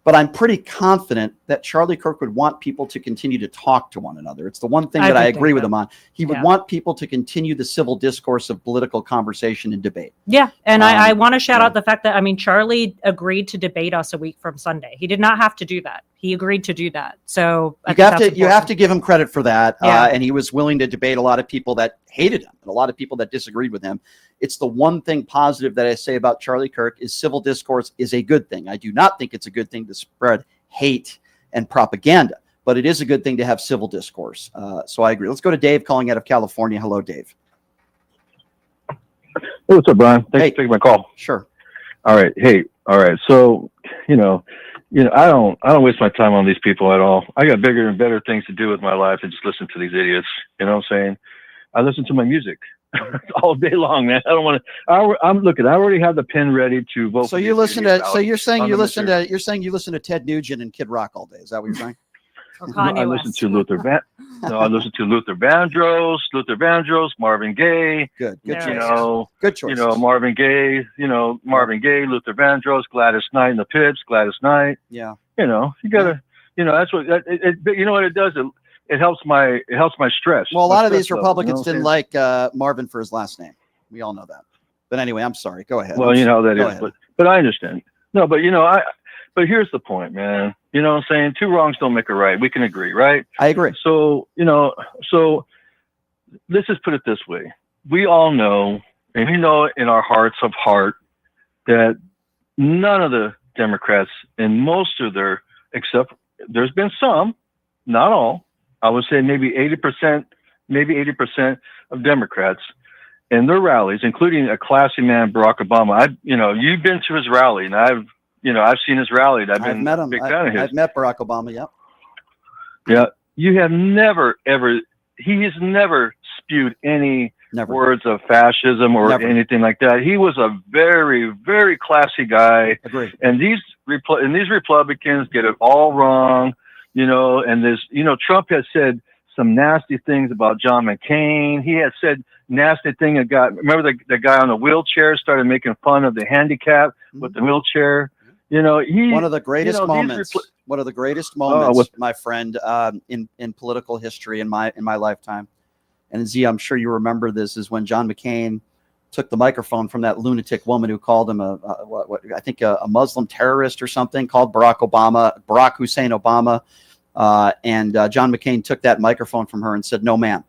But I'm pretty confident that Charlie Kirk would want people to continue to talk to one another. It's the one thing that I agree with him on. He would want people to continue the civil discourse of political conversation and debate. Yeah, and I want to shout out the fact that, Charlie agreed to debate us a week from Sunday. He did not have to do that. He agreed to do that. So you have to give him credit for that. Yeah. And he was willing to debate a lot of people that hated him and a lot of people that disagreed with him. It's the one thing positive that I say about Charlie Kirk is civil discourse is a good thing. I do not think it's a good thing to spread hate and propaganda, but it is a good thing to have civil discourse. So I agree. Let's go to Dave calling out of California. Hello, Dave. Hey, what's up, Brian? Thanks for taking my call. Sure. All right. Hey, all right. So, I don't waste my time on these people at all. I got bigger and better things to do with my life than just listen to these idiots. You know what I'm saying? I listen to my music all day long, man. I don't want to. I'm looking. I already have the pen ready to vote. So you listen to. So you're saying you listen to. You're saying you listen to Ted Nugent and Kid Rock all day. Is that what you're saying? I listen to Luther Vandross, Marvin Gaye. Good choice. Good choice. Marvin Gaye. Luther Vandross, Gladys Knight and the Pips, Gladys Knight. Yeah. You gotta. That's what. You know what it does. It helps my stress. Well, a lot of these Republicans didn't like Marvin for his last name. We all know that. But anyway, I'm sorry. Go ahead. Well, that is. But I understand. No, but but here's the point, man. You know what I'm saying? Two wrongs don't make a right. We can agree, right? I agree. So, so let's just put it this way. We all know, and we know in our hearts of heart, that none of the Democrats and most of except there's been some, not all, I would say maybe 80% of Democrats in their rallies, including a classy man, Barack Obama. You've been to his rally, and I've seen his rally. I've met him. A big fan of his. I've met Barack Obama. Yep. Yeah. You have never, ever, he has never spewed any words of fascism or anything like that. He was a very, very classy guy. Agreed. And these Republicans get it all wrong, and Trump has said some nasty things about John McCain. He had said nasty thing. Remember the guy on the wheelchair started making fun of the handicap with the wheelchair. One of the greatest moments. One of the greatest moments, my friend, in political history in my lifetime. And Z, I'm sure you remember this, is when John McCain took the microphone from that lunatic woman who called him a Muslim terrorist or something, called Barack Hussein Obama. And John McCain took that microphone from her and said, "No, ma'am.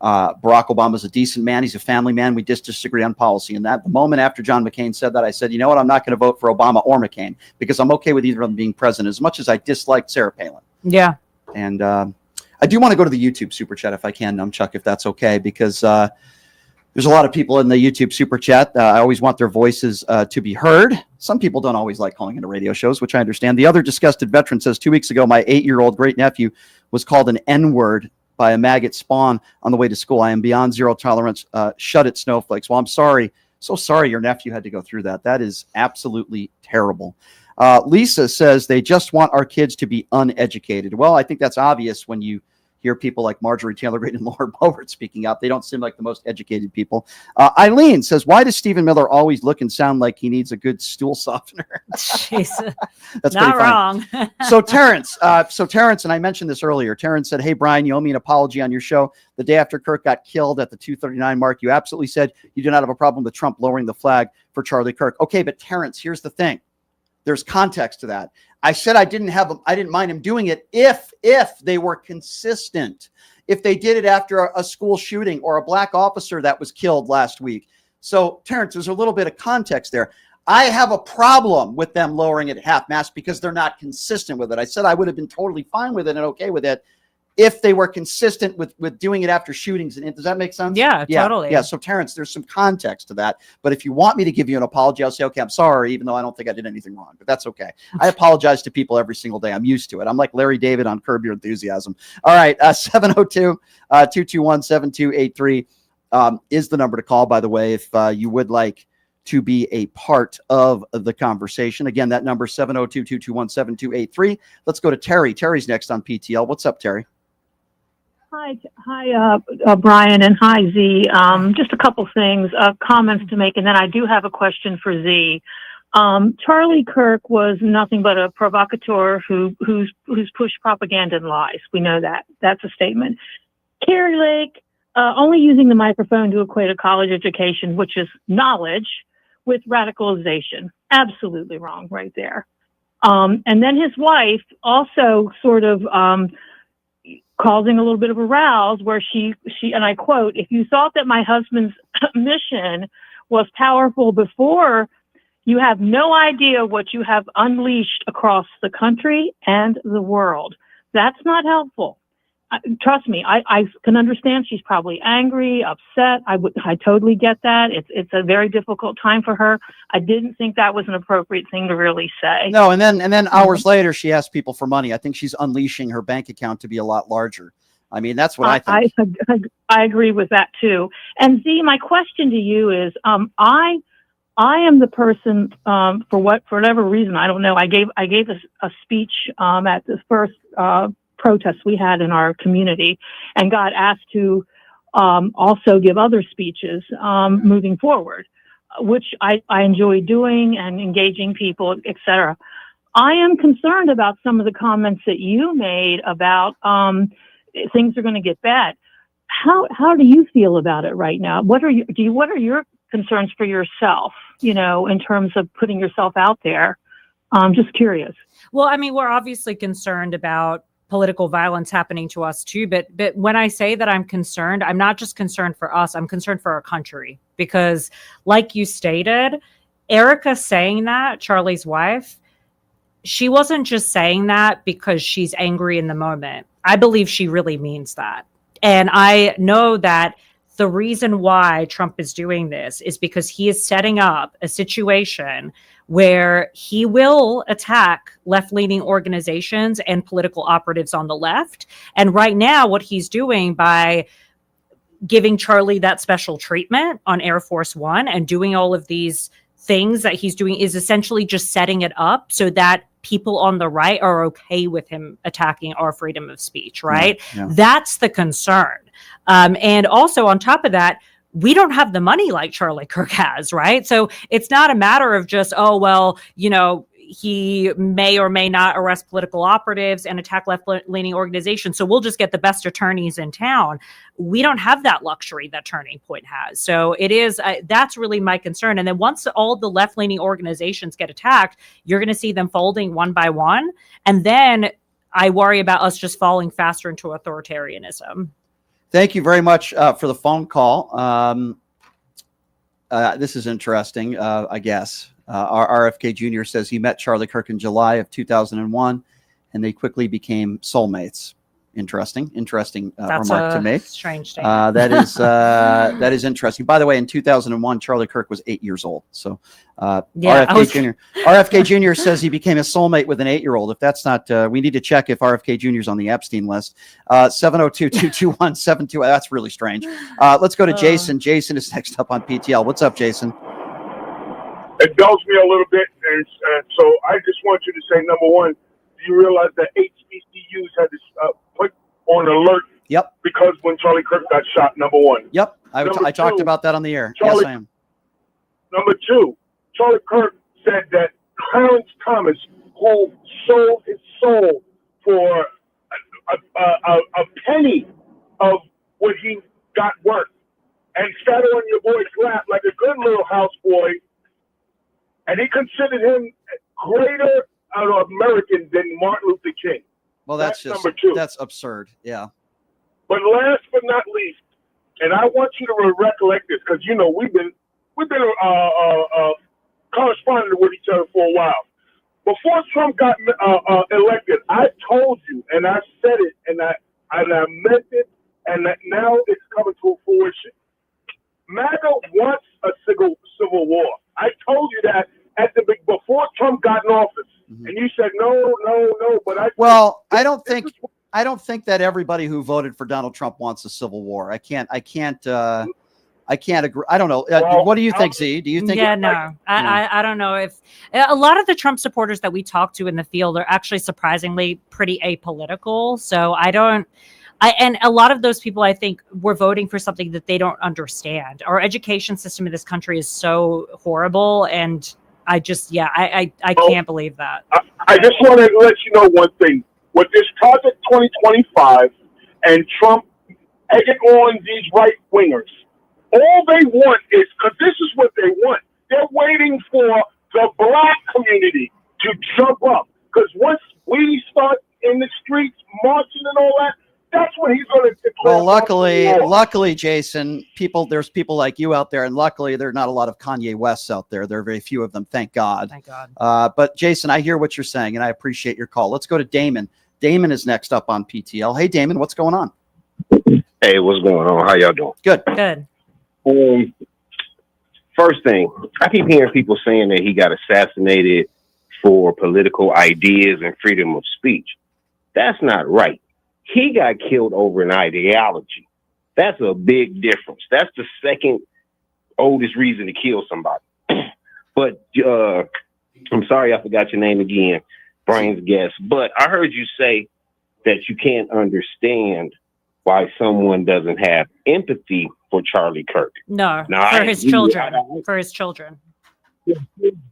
Barack Obama's a decent man. He's a family man. We just disagree on policy." And that the moment after John McCain said that, I said, you know what? I'm not going to vote for Obama or McCain because I'm okay with either of them being president, as much as I disliked Sarah Palin. Yeah. And I do want to go to the YouTube super chat if I can, Chuck, if that's okay, because there's a lot of people in the YouTube super chat. I always want their voices to be heard. Some people don't always like calling into radio shows, which I understand. The other disgusted veteran says, 2 weeks ago, my 8-year-old great nephew was called an N-word by a maggot spawn on the way to school. I am beyond zero tolerance. Shut it, snowflakes. Well, I'm sorry. So sorry your nephew had to go through that. That is absolutely terrible. Lisa says they just want our kids to be uneducated. Well, I think that's obvious when you hear people like Marjorie Taylor Greene and Laura Boebert speaking out. They don't seem like the most educated people. Eileen says, why does Stephen Miller always look and sound like he needs a good stool softener? Jeez. That's not pretty wrong. So Terrence, and I mentioned this earlier, Terrence said, hey, Brian, you owe me an apology on your show. The day after Kirk got killed at the 239 mark, you absolutely said you do not have a problem with Trump lowering the flag for Charlie Kirk. Okay, but Terrence, here's the thing. There's context to that. I said I didn't mind him doing it if they were consistent, if they did it after a school shooting or a black officer that was killed last week. So, Terrence, there's a little bit of context there. I have a problem with them lowering it half-mast because they're not consistent with it. I said I would have been totally fine with it and okay with it if they were consistent with doing it after shootings. And does that make sense? Yeah, totally. Yeah. So, Terrence, there's some context to that. But if you want me to give you an apology, I'll say, okay, I'm sorry, even though I don't think I did anything wrong. But that's okay. I apologize to people every single day. I'm used to it. I'm like Larry David on Curb Your Enthusiasm. All right. 702-221-7283 is the number to call, by the way, if you would like to be a part of the conversation. Again, that number 702-221-7283. Let's go to Terry. Terry's next on PTL. What's up, Terry? Hi, Brian, and hi, Z. Just a couple things, comments to make, and then I do have a question for Z. Charlie Kirk was nothing but a provocateur who's pushed propaganda and lies. We know that. That's a statement. Carrie Lake, only using the microphone to equate a college education, which is knowledge, with radicalization. Absolutely wrong right there. And then his wife also sort of causing a little bit of a rouse where she, and I quote, if you thought that my husband's mission was powerful before, you have no idea what you have unleashed across the country and the world. That's not helpful. Trust me, I can understand she's probably angry, upset. I totally get that. It's a very difficult time for her. I didn't think that was an appropriate thing to really say. No, and then hours later, she asked people for money. I think she's unleashing her bank account to be a lot larger. I mean, that's what I think. I agree with that too. And Z, my question to you is, I am the person, for whatever reason, I don't know. I gave a speech at the first protests we had in our community, and got asked to also give other speeches moving forward, which I enjoy doing and engaging people, etc. I am concerned about some of the comments that you made about things are going to get bad. How do you feel about it right now? What are your concerns for yourself, in terms of putting yourself out there? I'm just curious. Well, I mean, we're obviously concerned about political violence happening to us too. But when I say that I'm concerned, I'm not just concerned for us, I'm concerned for our country. Because like you stated, Erica saying that, Charlie's wife, she wasn't just saying that because she's angry in the moment. I believe she really means that. And I know that the reason why Trump is doing this is because he is setting up a situation where he will attack left-leaning organizations and political operatives on the left. And right now, what he's doing by giving Charlie that special treatment on Air Force One and doing all of these things that he's doing is essentially just setting it up so that people on the right are okay with him attacking our freedom of speech, right? Yeah. That's the concern. And also on top of that, we don't have the money like Charlie Kirk has, right? So it's not a matter of just, oh, well, he may or may not arrest political operatives and attack left-leaning organizations. So we'll just get the best attorneys in town. We don't have that luxury that Turning Point has. So it is, that's really my concern. And then once all the left-leaning organizations get attacked, you're going to see them folding one by one. And then I worry about us just falling faster into authoritarianism. Thank you very much for the phone call. This is interesting, I guess. Our RFK Jr. says he met Charlie Kirk in July of 2001, and they quickly became soulmates. Interesting remark to make. Strange statement. That is interesting. By the way, in 2001, Charlie Kirk was 8 years old. So RFK Jr. says he became a soulmate with an 8-year-old. If that's not, we need to check if RFK Jr. is on the Epstein list. 702-221-72. That's really strange. Let's go to Jason. Jason is next up on PTL. What's up, Jason? Indulge me a little bit, and so I just want you to say, number one, do you realize that HBCUs had to put on alert? Yep. Because when Charlie Kirk got shot, number one. Yep. I talked about that on the air. Yes, I am. Number two, Charlie Kirk said that Clarence Thomas, who sold his soul for a penny of what he got worth, and sat on your boy's lap like a good little houseboy, and he considered him greater American than Martin Luther King. Well, that's number two. That's absurd. Yeah. But last but not least, and I want you to recollect this, because you know we've been corresponding with each other for a while. Before Trump got elected, I told you, and I said it, and I meant it, and that now it's coming to fruition. MAGA wants a civil war. I told you that before Trump got in office, and you said no. But I don't think that everybody who voted for Donald Trump wants a civil war. I can't agree. I don't know. What do you think, Z? Do you think? Yeah, no. I don't know if a lot of the Trump supporters that we talk to in the field are actually surprisingly pretty apolitical. So and a lot of those people, I think, were voting for something that they don't understand. Our education system in this country is so horrible, and I can't believe that. I just want to let you know one thing. With this Project 2025 and Trump egging on these right wingers, all they want is, because this is what they want, they're waiting for the black community to jump up. Because once we start in the streets marching and all that, that's when he's going to declare. Well, luckily, Jason, there's people like you out there, and luckily there are not a lot of Kanye Wests out there. There are very few of them, thank God. Thank God. But Jason, I hear what you're saying, and I appreciate your call. Let's go to Damon. Damon is next up on PTL. Hey, Damon, what's going on? Hey, what's going on? How y'all doing? Good. Good. First thing, I keep hearing people saying that he got assassinated for political ideas and freedom of speech. That's not right. He got killed over an ideology. That's a big difference. That's the second oldest reason to kill somebody. But I'm sorry I forgot your name again, Brian's guest. But I heard you say that you can't understand why someone doesn't have empathy for Charlie Kirk. No, for his children. For his children.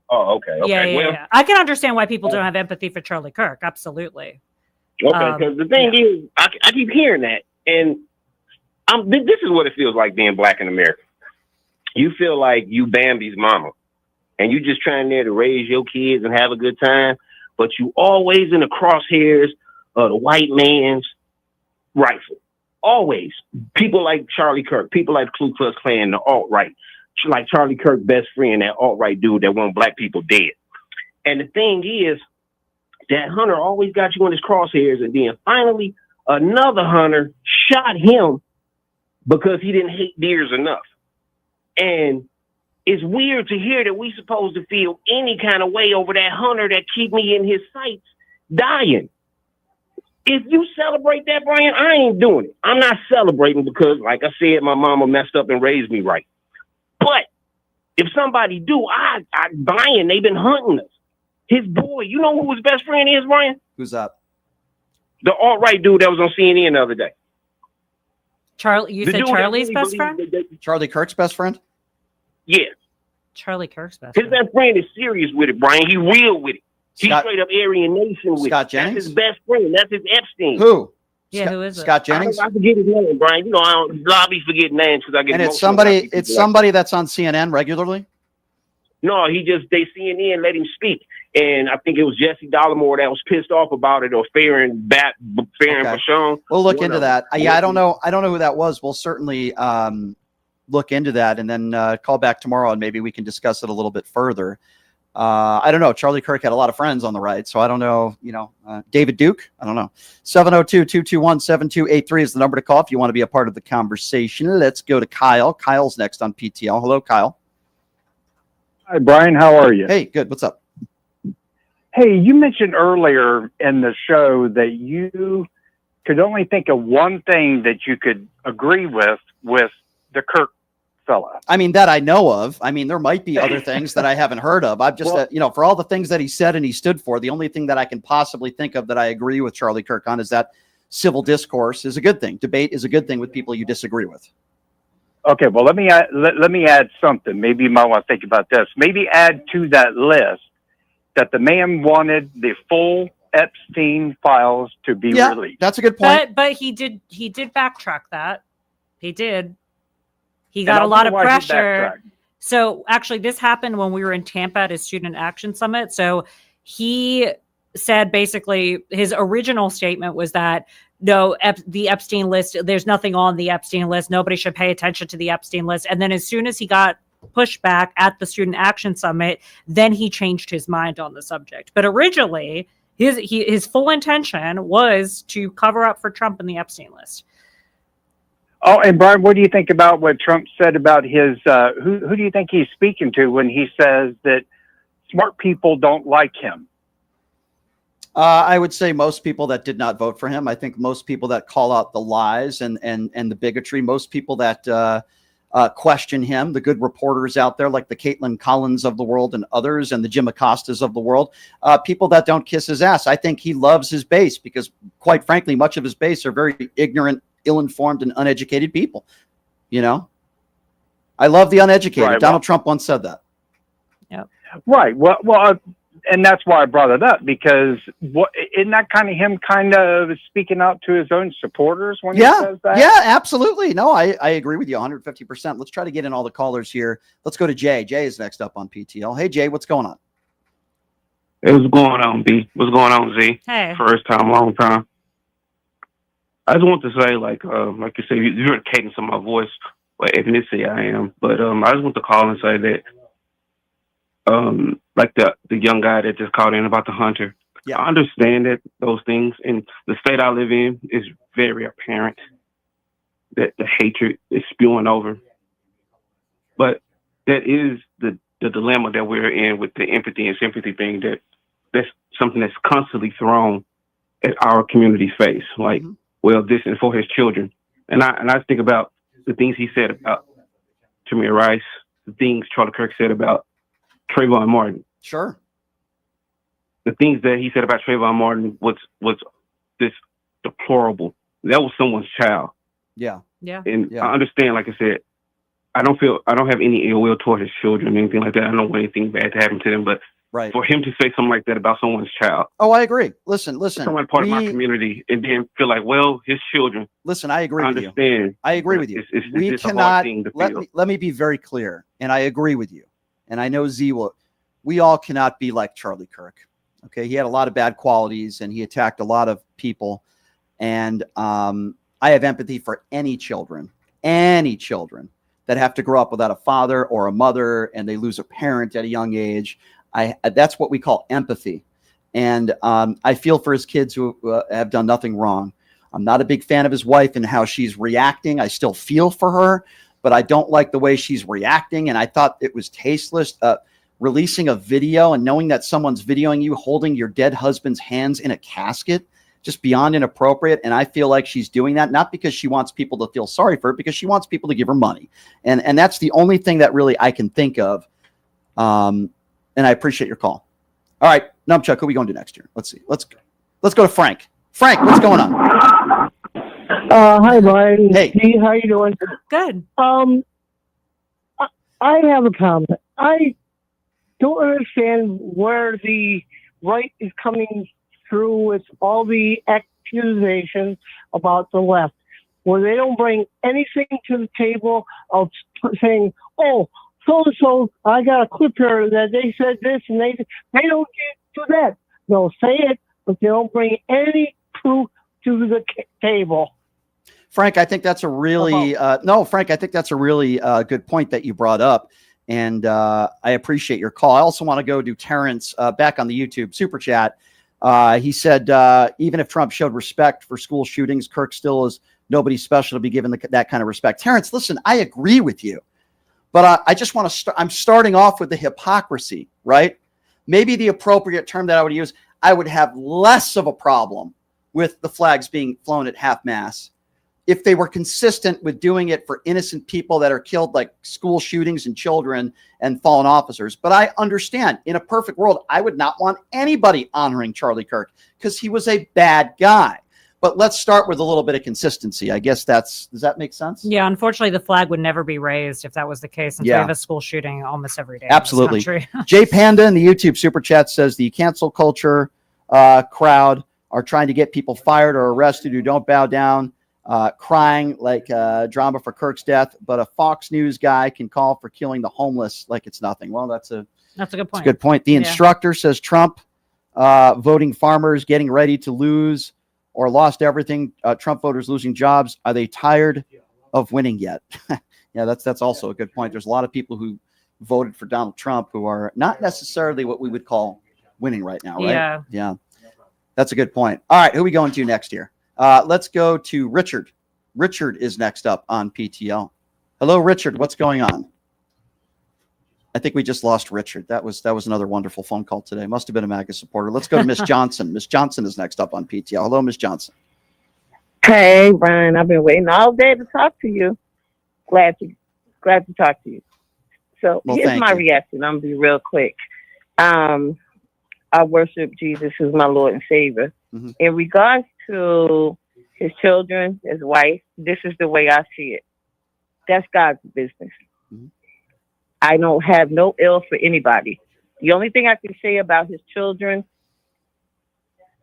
Oh, okay. Yeah. I can understand why people don't have empathy for Charlie Kirk. Absolutely. Okay, because the thing is, I keep hearing that, and this is what it feels like being black in America. You feel like you Bambi's mama, and you just trying there to raise your kids and have a good time, but you always in the crosshairs of the white man's rifle. Always. People like Charlie Kirk, people like Ku Klux Klan, the alt-right, like Charlie Kirk's best friend, that alt-right dude that want black people dead. And the thing is, that hunter always got you in his crosshairs, and then finally another hunter shot him because he didn't hate deers enough. And it's weird to hear that we supposed to feel any kind of way over that hunter that keep me in his sights dying. If you celebrate that, Brian, I ain't doing it. I'm not celebrating because, like I said, my mama messed up and raised me right. But if somebody do, I Brian, they've been hunting us. His boy, you know who his best friend is, Brian? Who's that? The alt-right dude that was on CNN the other day. Charlie, you said Charlie's best friend? Charlie Kirk's best friend? Yeah. Charlie Kirk's best friend. His best friend is serious with it, Brian. He real with it. He's straight up Aryan Nation with Scott Jennings. That's his best friend. That's his Epstein. Who? Yeah, who is it? Scott Jennings. I forget his name, Brian. You know, I don't lobby forget names because I get. And it's emotional about somebody. people It's like somebody that's on CNN regularly. No, they CNN let him speak, and I think it was Jesse Dollamore that was pissed off about it, or Farron Bashon. We'll look into that. Yeah, I don't know who that was. We'll certainly look into that, and then call back tomorrow, and maybe we can discuss it a little bit further. I don't know. Charlie Kirk had a lot of friends on the right, so I don't know. David Duke. I don't know. 702-221-7283 is the number to call if you want to be a part of the conversation. Let's go to Kyle. Kyle's next on PTL. Hello, Kyle. Hi, Brian. How are you? Hey, good. What's up? Hey, you mentioned earlier in the show that you could only think of one thing that you could agree with the Kirk fella. I mean, that I know of. I mean, there might be other things that I haven't heard of. I've just, for all the things that he said and he stood for, the only thing that I can possibly think of that I agree with Charlie Kirk on is that civil discourse is a good thing. Debate is a good thing with people you disagree with. Okay, well, let me add something. Maybe you might want to think about this. Maybe add to that list that the man wanted the full Epstein files to be released. That's a good point. But he did backtrack that. He did. He got a lot of pressure. So actually, this happened when we were in Tampa at his Student Action Summit. So he said basically his original statement was that no, the Epstein list, there's nothing on the Epstein list. Nobody should pay attention to the Epstein list. And then as soon as he got pushback at the Student Action Summit, then he changed his mind on the subject. But originally, his full intention was to cover up for Trump in the Epstein list. Oh, and Brian, what do you think about what Trump said about his, who do you think he's speaking to when he says that smart people don't like him? I would say most people that did not vote for him. I think most people that call out the lies and the bigotry, most people that question him, the good reporters out there like the Caitlin Collins of the world and others, and the Jim Acostas of the world, people that don't kiss his ass. I think he loves his base because, quite frankly, much of his base are very ignorant, ill-informed, and uneducated people. I love the uneducated. Right, Donald Trump once said that. Yeah. Right. Well, and that's why I brought it up, because isn't that kind of him kind of speaking out to his own supporters when he says that? Yeah, absolutely. No, I agree with you 150%. Let's try to get in all the callers here. Let's go to Jay. Jay is next up on PTL. Hey, Jay, what's going on? Hey, what's going on, B? What's going on, Z? Hey. First time, long time. I just want to say, like you said, you're a cadence of my voice, what ethnicity I am. But I just want to call and say that, like the young guy that just called in about the hunter. Yeah. I understand that those things, and the state I live in is very apparent that the hatred is spewing over. But that is the dilemma that we're in with the empathy and sympathy thing. That's something that's constantly thrown at our community's face. Like, well, this is for his children, and I think about the things he said about Tamir Rice, the things Charlie Kirk said about Trayvon Martin. Sure. The things that he said about Trayvon Martin was this deplorable. That was someone's child. Yeah. Yeah. And I understand, like I said, I don't have any ill will toward his children or anything like that. I don't want anything bad to happen to them, but right. For him to say something like that about someone's child. Oh, I agree. Listen. Someone part of my community, and then feel like, well, his children. Listen, I agree with you. Understand. I agree with you. We cannot, let me be very clear, and I agree with you. And I know Z will, we all cannot be like Charlie Kirk. Okay. He had a lot of bad qualities and he attacked a lot of people. And I have empathy for any children that have to grow up without a father or a mother and they lose a parent at a young age. That's what we call empathy. And I feel for his kids who have done nothing wrong. I'm not a big fan of his wife and how she's reacting. I still feel for her, but I don't like the way she's reacting. And I thought it was tasteless, releasing a video and knowing that someone's videoing you holding your dead husband's hands in a casket, just beyond inappropriate. And I feel like she's doing that, not because she wants people to feel sorry for it, because she wants people to give her money. And that's the only thing that really I can think of. And I appreciate your call. All right, Numbchuck, who are we going to next year? Let's see. Let's go to Frank. Frank, what's going on? Hi, Brian. Hey. How you doing? Good. I have a comment. I don't understand where the right is coming through with all the accusations about the left, where they don't bring anything to the table of saying, oh, so I got a clip here that they said this and they don't do that. They'll say it, but they don't bring any proof to the table. Frank, I think that's a really Frank, I think that's a really good point that you brought up, and I appreciate your call. I also want to go to Terrence back on the YouTube super chat. He said even if Trump showed respect for school shootings, Kirk still is nobody special to be given that kind of respect. Terrence, listen, I agree with you, but I just want to I'm starting off with the hypocrisy, right? Maybe the appropriate term that I would use, I would have less of a problem with the flags being flown at half mast if they were consistent with doing it for innocent people that are killed, like school shootings and children and fallen officers. But I understand, in a perfect world, I would not want anybody honoring Charlie Kirk because he was a bad guy. But let's start with a little bit of consistency. I guess does that make sense? Yeah, unfortunately, the flag would never be raised if that was the case. Since we have a school shooting almost every day. Absolutely. In this country. Jay Panda in the YouTube super chat says the cancel culture crowd are trying to get people fired or arrested who don't bow down, crying like drama for Kirk's death. But a Fox News guy can call for killing the homeless like it's nothing. Well, that's a good point. That's a good point. The instructor says Trump voting farmers getting ready to lose or lost everything. Trump voters losing jobs. Are they tired of winning yet? Yeah, that's also a good point. There's a lot of people who voted for Donald Trump who are not necessarily what we would call winning right now, right? Yeah. That's a good point. All right, who are we going to next here? Let's go to Richard. Richard is next up on PTL. Hello, Richard. What's going on? I think we just lost Richard. That was another wonderful phone call today. Must have been a MAGA supporter. Let's go to Miss Johnson. Miss Johnson is next up on PTL. Hello, Miss Johnson. Hey, Brian. I've been waiting all day to talk to you. Glad to talk to you. So here's my reaction. I'm gonna be real quick. I worship Jesus as my Lord and Savior. Mm-hmm. In regards to his children, his wife, this is the way I see it. That's God's business. Mm-hmm. I don't have no ill for anybody. The only thing I can say about his children,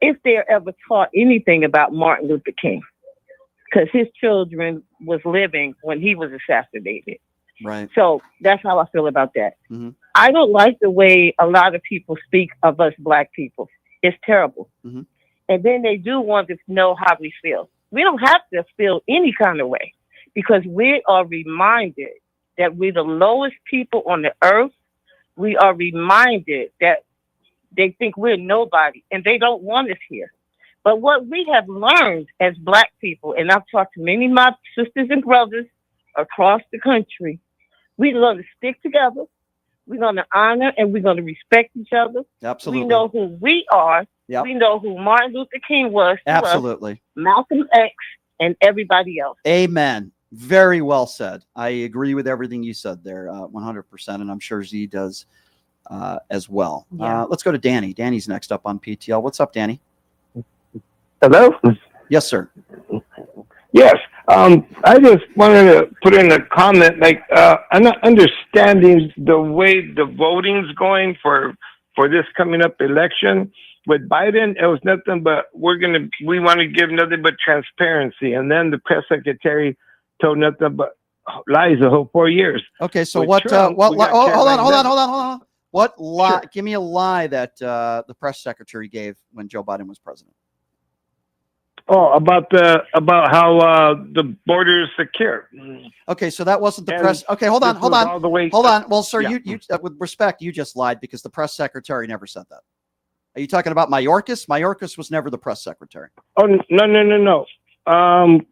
if they're ever taught anything about Martin Luther King, because his children was living when he was assassinated. Right. So that's how I feel about that. Mm-hmm. I don't like the way a lot of people speak of us Black people. It's terrible. Mm-hmm. And then they do want to know how we feel. We don't have to feel any kind of way because we are reminded that we're the lowest people on the earth. We are reminded that they think we're nobody and they don't want us here. But what we have learned as Black people, and I've talked to many of my sisters and brothers across the country, we're going to stick together. We're going to honor and we're going to respect each other. Absolutely. We know who we are. Yep. We know who Martin Luther King was. Absolutely. Malcolm X and everybody else. Amen. Very well said. I agree with everything you said there, 100%, and I'm sure Z does as well. Yeah. Let's go to Danny. Danny's next up on PTL. What's up, Danny? Hello? Yes, sir. Yes. I just wanted to put in a comment, I'm not understanding the way the voting's going for this coming up election. With Biden, it was nothing but we want to give nothing but transparency. And then the press secretary told nothing but lies the whole 4 years. Okay, so With Trump, hold on. What lie? Sure. Give me a lie that the press secretary gave when Joe Biden was president. Oh, about how the border is secure. Okay, so that wasn't the press. Okay, hold on. Well, sir, yeah. you with respect, you just lied because the press secretary never said that. Are you talking about Mayorkas? Mayorkas was never the press secretary. Oh, no.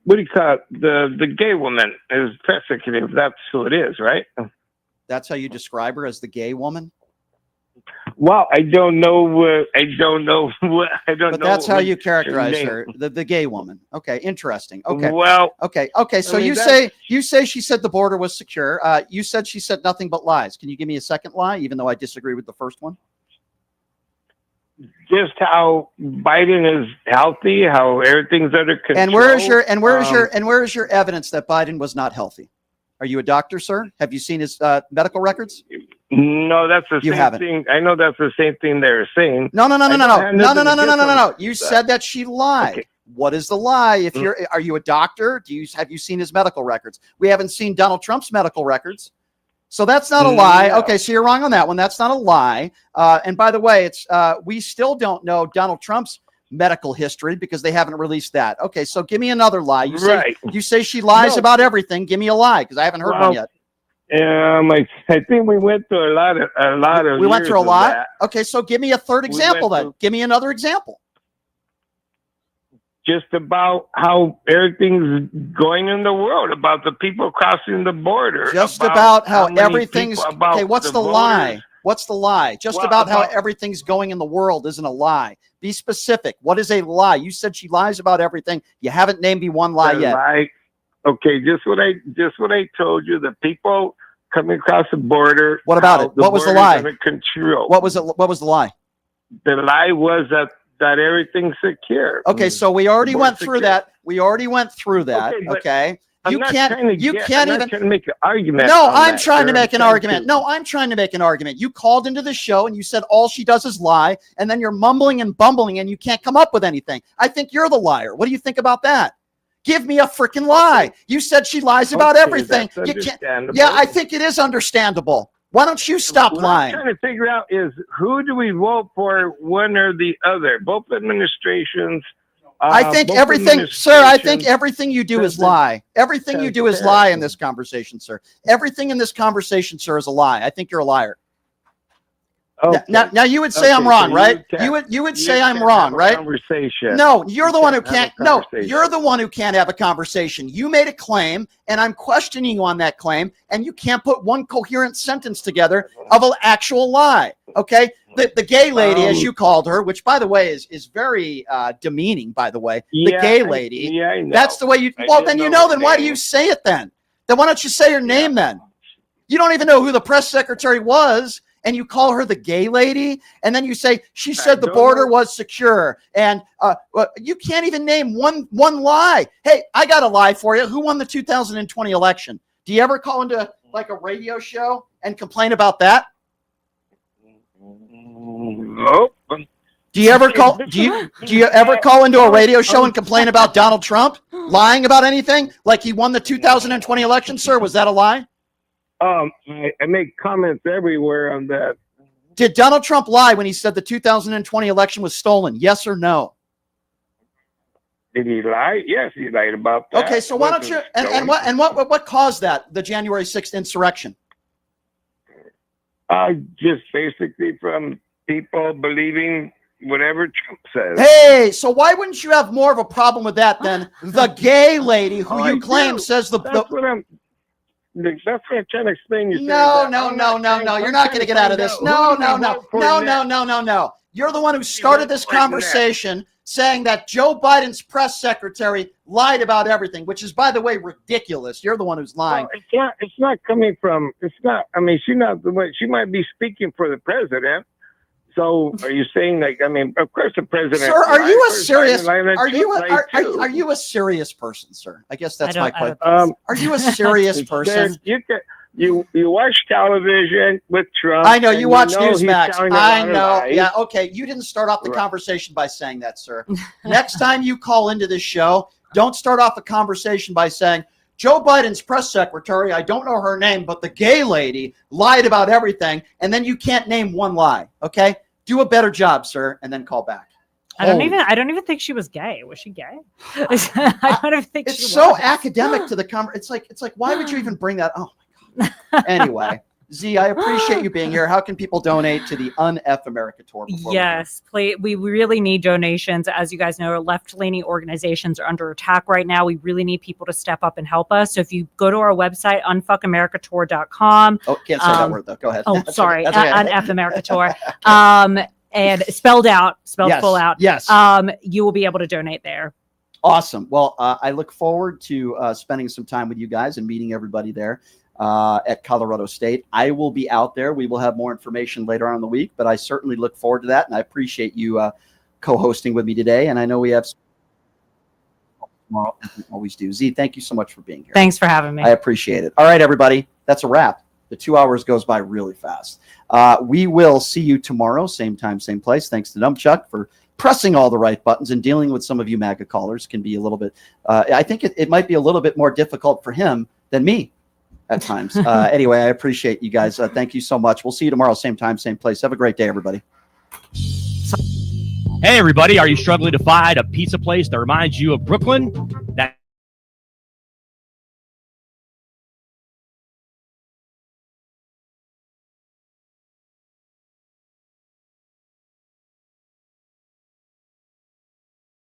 What do you call it? The gay woman is press secretary. That's who it is, right? That's how you describe her, as the gay woman? Well, I don't know. But that's how you characterize her, the gay woman. Okay, interesting. Okay. Well. Okay. So you say she said the border was secure. You said she said nothing but lies. Can you give me a second lie, even though I disagree with the first one? Just how Biden is healthy, how everything's under control. And where is your evidence that Biden was not healthy? Are you a doctor, sir? Have you seen his medical records? No, that's the You same haven't. thing. I know that's the same thing they were saying. No. No. You said that she lied. Okay. What is the lie? If are you a doctor? Have you seen his medical records? We haven't seen Donald Trump's medical records. So that's not a lie. No. Okay, so you're wrong on that one. That's not a lie. And by the way, it's we still don't know Donald Trump's medical history because they haven't released that. Okay, so give me another lie. You say she lies about everything. Give me a lie because I haven't heard one yet. I think we went through a lot of. We went through a years of lot. that. Okay, so give me a third example then. Give me another example. Just about how everything's going in the world, about the people crossing the border. Just about how everything's about okay. What's the lie? What's the lie? Just about how everything's going in the world isn't a lie. Be specific. What is a lie? You said she lies about everything. You haven't named me one lie yet. Okay, just what I told you. The people coming across the border. What about it? What was the lie? Control. What was it? What was the lie? The lie was that everything's secure. Okay, so we already went through that. We already went through that. Okay. You can't even trying to make an argument. No, I'm trying to make an argument. No, I'm trying to make an argument. You called into the show and you said all she does is lie, and then you're mumbling and bumbling and you can't come up with anything. I think you're the liar. What do you think about that? Give me a freaking lie. You said she lies about everything. You can't. Yeah, I think it is understandable. Why don't you stop lying? What I'm trying to figure out is who do we vote for, one or the other? Both administrations. I think everything, sir, I think everything you do is lie. Everything you do is lie in this conversation, sir. Everything in this conversation, sir, is a lie. I think you're a liar. Okay. Now you would say I'm wrong, right? You would say I'm wrong, right? Conversation. No, you're the one who can't. No, you're the one who can't have a conversation. You made a claim, and I'm questioning you on that claim, and you can't put one coherent sentence together of an actual lie. Okay, the gay lady, as you called her, which by the way is very demeaning. By the way, the gay lady. I know. That's the way you. Well, then you know. Then why do you say it then? Then why don't you say her name then? You don't even know who the press secretary was. And you call her the gay lady, and then you say she said the border was secure, and you can't even name one lie. Hey, I got a lie for you. Who won the 2020 election? Do you ever call into like a radio show and complain about that? Nope. Do you ever call? Do you ever call into a radio show and complain about Donald Trump lying about anything, like he won the 2020 election? Sir, was that a lie? I make comments everywhere on that. Did Donald Trump lie when he said the 2020 election was stolen? Yes or no? Did he lie? Yes, he lied about that. Okay, so why don't you? And what caused that? The January 6th insurrection? Just basically from people believing whatever Trump says. Hey, so why wouldn't you have more of a problem with that than the gay lady who you claim says the? That's what I'm trying to explain. No. You're not going to get out of this. No. You're the one who started this conversation saying that Joe Biden's press secretary lied about everything, which is, by the way, ridiculous. You're the one who's lying. Well, it's not coming from. It's not. I mean, she's not the one. She might be speaking for the president. So, are you saying like? I mean, of course, the president. Sir, are you a serious? Are you a serious person, sir? I guess that's my question. Are you a serious person? You watch television with Trump. I know you watch Newsmax. I know. Yeah. Okay. You didn't start off the conversation by saying that, sir. Next time you call into this show, don't start off a conversation by saying Joe Biden's press secretary, I don't know her name, but the gay lady lied about everything, and then you can't name one lie. Okay. Do a better job, sir, and then call back. I don't even think she was gay. Was she gay? I don't even think it's so academic to the conversation. It's like, why would you even bring that? Oh my God. Anyway, Z, I appreciate you being here. How can people donate to the Un-F America tour? Yes, please. We really need donations. As you guys know, left-leaning organizations are under attack right now. We really need people to step up and help us. So if you go to our website, unfuckamericatour.com. Oh, can't say that word though. Go ahead. Oh, sorry. Okay. Un-F America Tour. And spelled full out. Yes. You will be able to donate there. Awesome. Well, I look forward to spending some time with you guys and meeting everybody there at Colorado State. I will be out there. We will have more information later on in the week, but I certainly look forward to that. And I appreciate you co-hosting with me today. And I know we have tomorrow, as we always do. Z, thank you so much for being here. Thanks for having me. I appreciate it. All right, everybody. That's a wrap. The The 2 hours goes by really fast. We will see you tomorrow, same time, same place. Thanks to Numbchuck for pressing all the right buttons, and dealing with some of you MAGA callers can be a little bit, I think it might be a little bit more difficult for him than me at times. Anyway, I appreciate you guys. Thank you so much. We'll see you tomorrow, same time, same place. Have a great day, everybody. Hey, everybody. Are you struggling to find a pizza place that reminds you of Brooklyn?